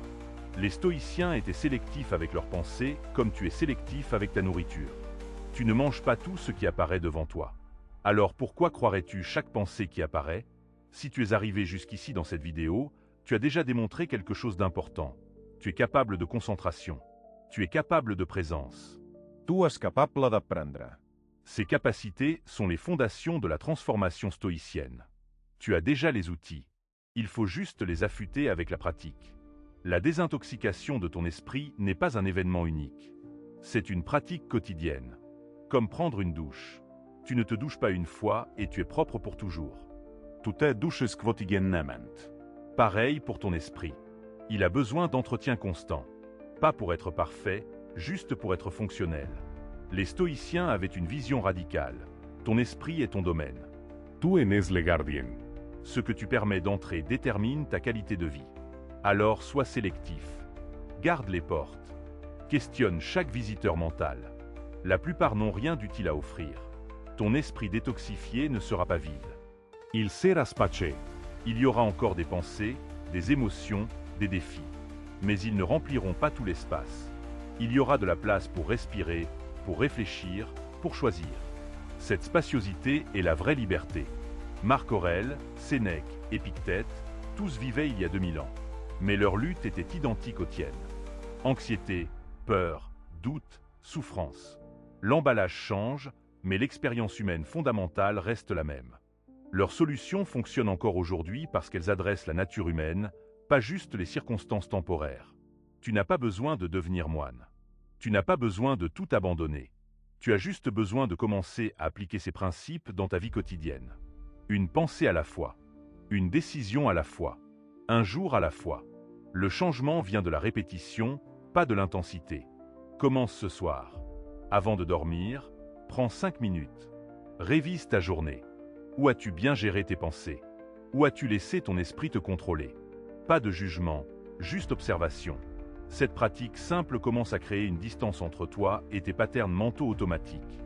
Les stoïciens étaient sélectifs avec leurs pensées, comme tu es sélectif avec ta nourriture. Tu ne manges pas tout ce qui apparaît devant toi. Alors pourquoi croirais-tu chaque pensée qui apparaît? Si tu es arrivé jusqu'ici dans cette vidéo, tu as déjà démontré quelque chose d'important. Tu es capable de concentration. Tu es capable de présence. Tu és capable d'apprendre. Ces capacités sont les fondations de la transformation stoïcienne. Tu as déjà les outils. Il faut juste les affûter avec la pratique. La désintoxication de ton esprit n'est pas un événement unique. C'est une pratique quotidienne. Comme prendre une douche. Tu ne te douches pas une fois et tu es propre pour toujours. Tu te douches quotidiennement. Pareil pour ton esprit. Il a besoin d'entretien constant. Pas pour être parfait, juste pour être fonctionnel. Les stoïciens avaient une vision radicale. Ton esprit est ton domaine. Tu en es le gardien. Ce que tu permets d'entrer détermine ta qualité de vie. Alors sois sélectif. Garde les portes. Questionne chaque visiteur mental. La plupart n'ont rien d'utile à offrir. Ton esprit détoxifié ne sera pas vide. Il sera pace. Il y aura encore des pensées, des émotions, des défis. Mais ils ne rempliront pas tout l'espace. Il y aura de la place pour respirer, pour réfléchir, pour choisir. Cette spaciosité est la vraie liberté. Marc Aurèle, Sénèque, Épictète, tous vivaient il y a 2000 ans. Mais leur lutte était identique aux tiennes. Anxiété, peur, doute, souffrance. L'emballage change, mais l'expérience humaine fondamentale reste la même. Leurs solutions fonctionnent encore aujourd'hui parce qu'elles adressent la nature humaine, pas juste les circonstances temporaires. Tu n'as pas besoin de devenir moine. Tu n'as pas besoin de tout abandonner. Tu as juste besoin de commencer à appliquer ces principes dans ta vie quotidienne. Une pensée à la fois. Une décision à la fois. Un jour à la fois. Le changement vient de la répétition, pas de l'intensité. Commence ce soir. Avant de dormir, prends 5 minutes. Révise ta journée. Où as-tu bien géré tes pensées? Où as-tu laissé ton esprit te contrôler? Pas de jugement, juste observation. Cette pratique simple commence à créer une distance entre toi et tes patterns mentaux automatiques.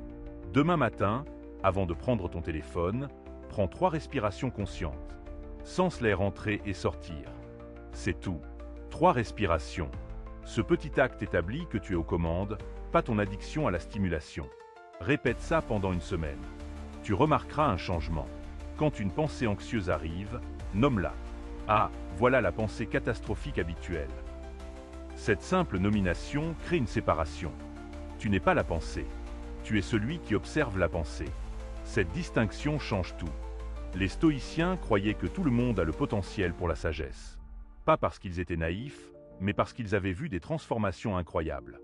Demain matin, avant de prendre ton téléphone, prends 3 respirations conscientes. Sens l'air entrer et sortir. C'est tout. 3 respirations. Ce petit acte établit que tu es aux commandes, pas ton addiction à la stimulation. Répète ça pendant une semaine. Tu remarqueras un changement. Quand une pensée anxieuse arrive, nomme-la. Ah, voilà la pensée catastrophique habituelle. Cette simple nomination crée une séparation. Tu n'es pas la pensée. Tu es celui qui observe la pensée. Cette distinction change tout. Les stoïciens croyaient que tout le monde a le potentiel pour la sagesse. Pas parce qu'ils étaient naïfs, mais parce qu'ils avaient vu des transformations incroyables.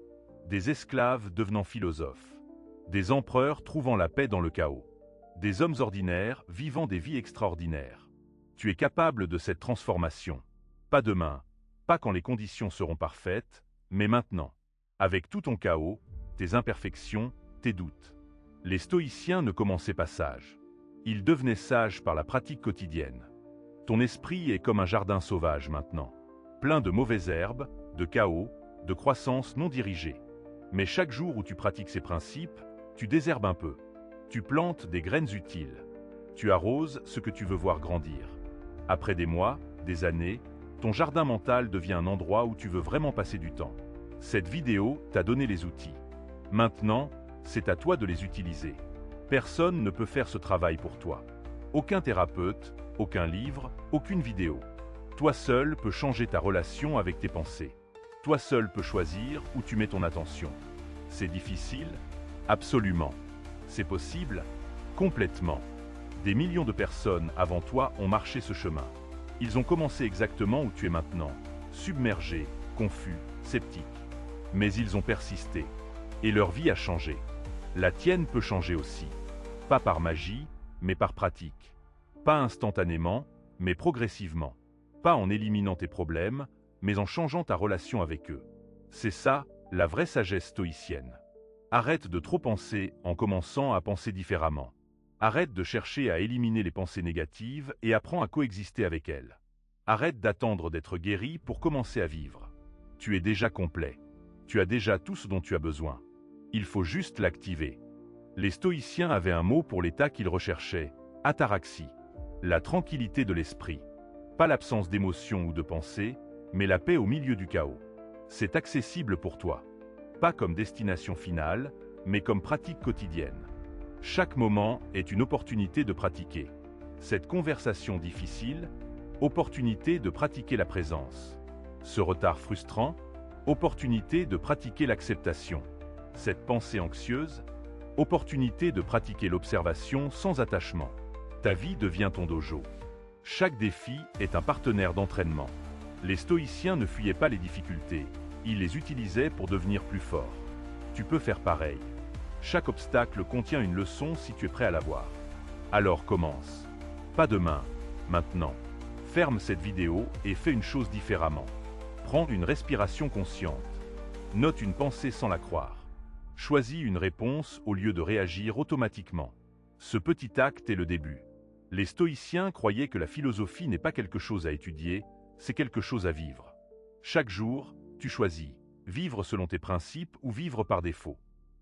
Des esclaves devenant philosophes. Des empereurs trouvant la paix dans le chaos. Des hommes ordinaires vivant des vies extraordinaires. Tu es capable de cette transformation. Pas demain, pas quand les conditions seront parfaites, mais maintenant. Avec tout ton chaos, tes imperfections, tes doutes. Les stoïciens ne commençaient pas sages. Ils devenaient sages par la pratique quotidienne. Ton esprit est comme un jardin sauvage maintenant. Plein de mauvaises herbes, de chaos, de croissance non dirigée. Mais chaque jour où tu pratiques ces principes, tu désherbes un peu. Tu plantes des graines utiles. Tu arroses ce que tu veux voir grandir. Après des mois, des années, ton jardin mental devient un endroit où tu veux vraiment passer du temps. Cette vidéo t'a donné les outils. Maintenant, c'est à toi de les utiliser. Personne ne peut faire ce travail pour toi. Aucun thérapeute, aucun livre, aucune vidéo. Toi seul peux changer ta relation avec tes pensées. Toi seul peux choisir où tu mets ton attention. C'est difficile? Absolument. C'est possible? Complètement. Des millions de personnes avant toi ont marché ce chemin. Ils ont commencé exactement où tu es maintenant, submergés, confus, sceptiques. Mais ils ont persisté. Et leur vie a changé. La tienne peut changer aussi. Pas par magie, mais par pratique. Pas instantanément, mais progressivement. Pas en éliminant tes problèmes, mais en changeant ta relation avec eux. C'est ça, la vraie sagesse stoïcienne. Arrête de trop penser en commençant à penser différemment. Arrête de chercher à éliminer les pensées négatives et apprends à coexister avec elles. Arrête d'attendre d'être guéri pour commencer à vivre. Tu es déjà complet. Tu as déjà tout ce dont tu as besoin. Il faut juste l'activer. Les stoïciens avaient un mot pour l'état qu'ils recherchaient, ataraxie. La tranquillité de l'esprit. Pas l'absence d'émotion ou de pensée, mais la paix au milieu du chaos. C'est accessible pour toi. Pas comme destination finale, mais comme pratique quotidienne. Chaque moment est une opportunité de pratiquer. Cette conversation difficile, opportunité de pratiquer la présence. Ce retard frustrant, opportunité de pratiquer l'acceptation. Cette pensée anxieuse, opportunité de pratiquer l'observation sans attachement. Ta vie devient ton dojo. Chaque défi est un partenaire d'entraînement. Les stoïciens ne fuyaient pas les difficultés, ils les utilisaient pour devenir plus forts. Tu peux faire pareil. Chaque obstacle contient une leçon si tu es prêt à la voir. Alors commence. Pas demain, maintenant. Ferme cette vidéo et fais une chose différemment. Prends une respiration consciente. Note une pensée sans la croire. Choisis une réponse au lieu de réagir automatiquement. Ce petit acte est le début. Les stoïciens croyaient que la philosophie n'est pas quelque chose à étudier, c'est quelque chose à vivre. Chaque jour, tu choisis, vivre selon tes principes ou vivre par défaut.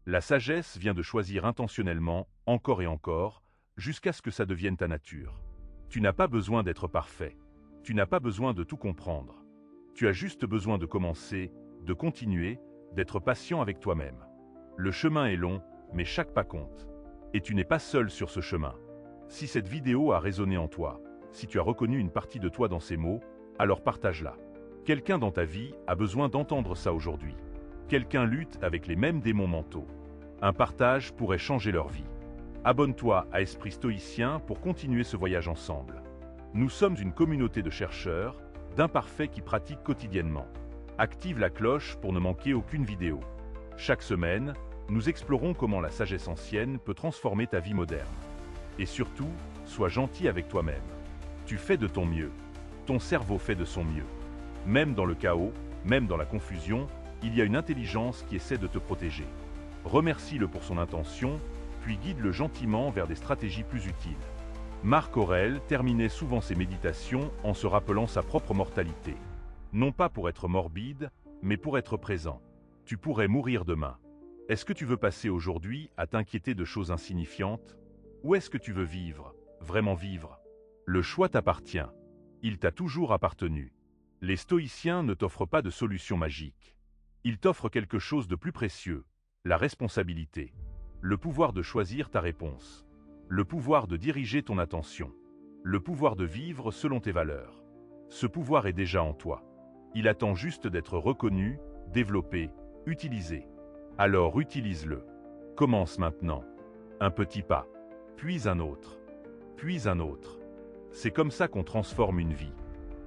La sagesse vient de choisir intentionnellement, encore et encore, jusqu'à ce que ça devienne ta nature. Tu n'as pas besoin d'être parfait. Tu n'as pas besoin de tout comprendre. Tu as juste besoin de commencer, de continuer, d'être patient avec toi-même. Le chemin est long, mais chaque pas compte. Et tu n'es pas seul sur ce chemin. Si cette vidéo a résonné en toi, si tu as reconnu une partie de toi dans ces mots, alors partage-la. Quelqu'un dans ta vie a besoin d'entendre ça aujourd'hui. Quelqu'un lutte avec les mêmes démons mentaux. Un partage pourrait changer leur vie. Abonne-toi à Esprit Stoïcien pour continuer ce voyage ensemble. Nous sommes une communauté de chercheurs, d'imparfaits qui pratiquent quotidiennement. Active la cloche pour ne manquer aucune vidéo. Chaque semaine, nous explorons comment la sagesse ancienne peut transformer ta vie moderne. Et surtout, sois gentil avec toi-même. Tu fais de ton mieux. Ton cerveau fait de son mieux. Même dans le chaos, même dans la confusion, il y a une intelligence qui essaie de te protéger. Remercie-le pour son intention, puis guide-le gentiment vers des stratégies plus utiles. Marc Aurèle terminait souvent ses méditations en se rappelant sa propre mortalité. Non pas pour être morbide, mais pour être présent. Tu pourrais mourir demain. Est-ce que tu veux passer aujourd'hui à t'inquiéter de choses insignifiantes? Ou est-ce que tu veux vivre, vraiment vivre? Le choix t'appartient. Il t'a toujours appartenu. Les stoïciens ne t'offrent pas de solution magique. Ils t'offrent quelque chose de plus précieux, la responsabilité. Le pouvoir de choisir ta réponse. Le pouvoir de diriger ton attention. Le pouvoir de vivre selon tes valeurs. Ce pouvoir est déjà en toi. Il attend juste d'être reconnu, développé, utilisé. Alors utilise-le. Commence maintenant. Un petit pas, puis un autre, puis un autre. C'est comme ça qu'on transforme une vie.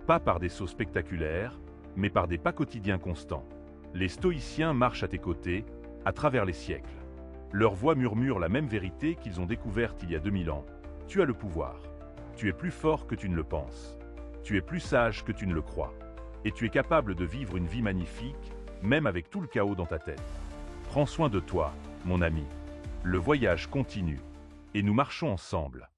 Pas par des sauts spectaculaires, mais par des pas quotidiens constants. Les stoïciens marchent à tes côtés, à travers les siècles. Leur voix murmure la même vérité qu'ils ont découverte il y a 2000 ans. Tu as le pouvoir. Tu es plus fort que tu ne le penses. Tu es plus sage que tu ne le crois. Et tu es capable de vivre une vie magnifique, même avec tout le chaos dans ta tête. Prends soin de toi, mon ami. Le voyage continue. Et nous marchons ensemble.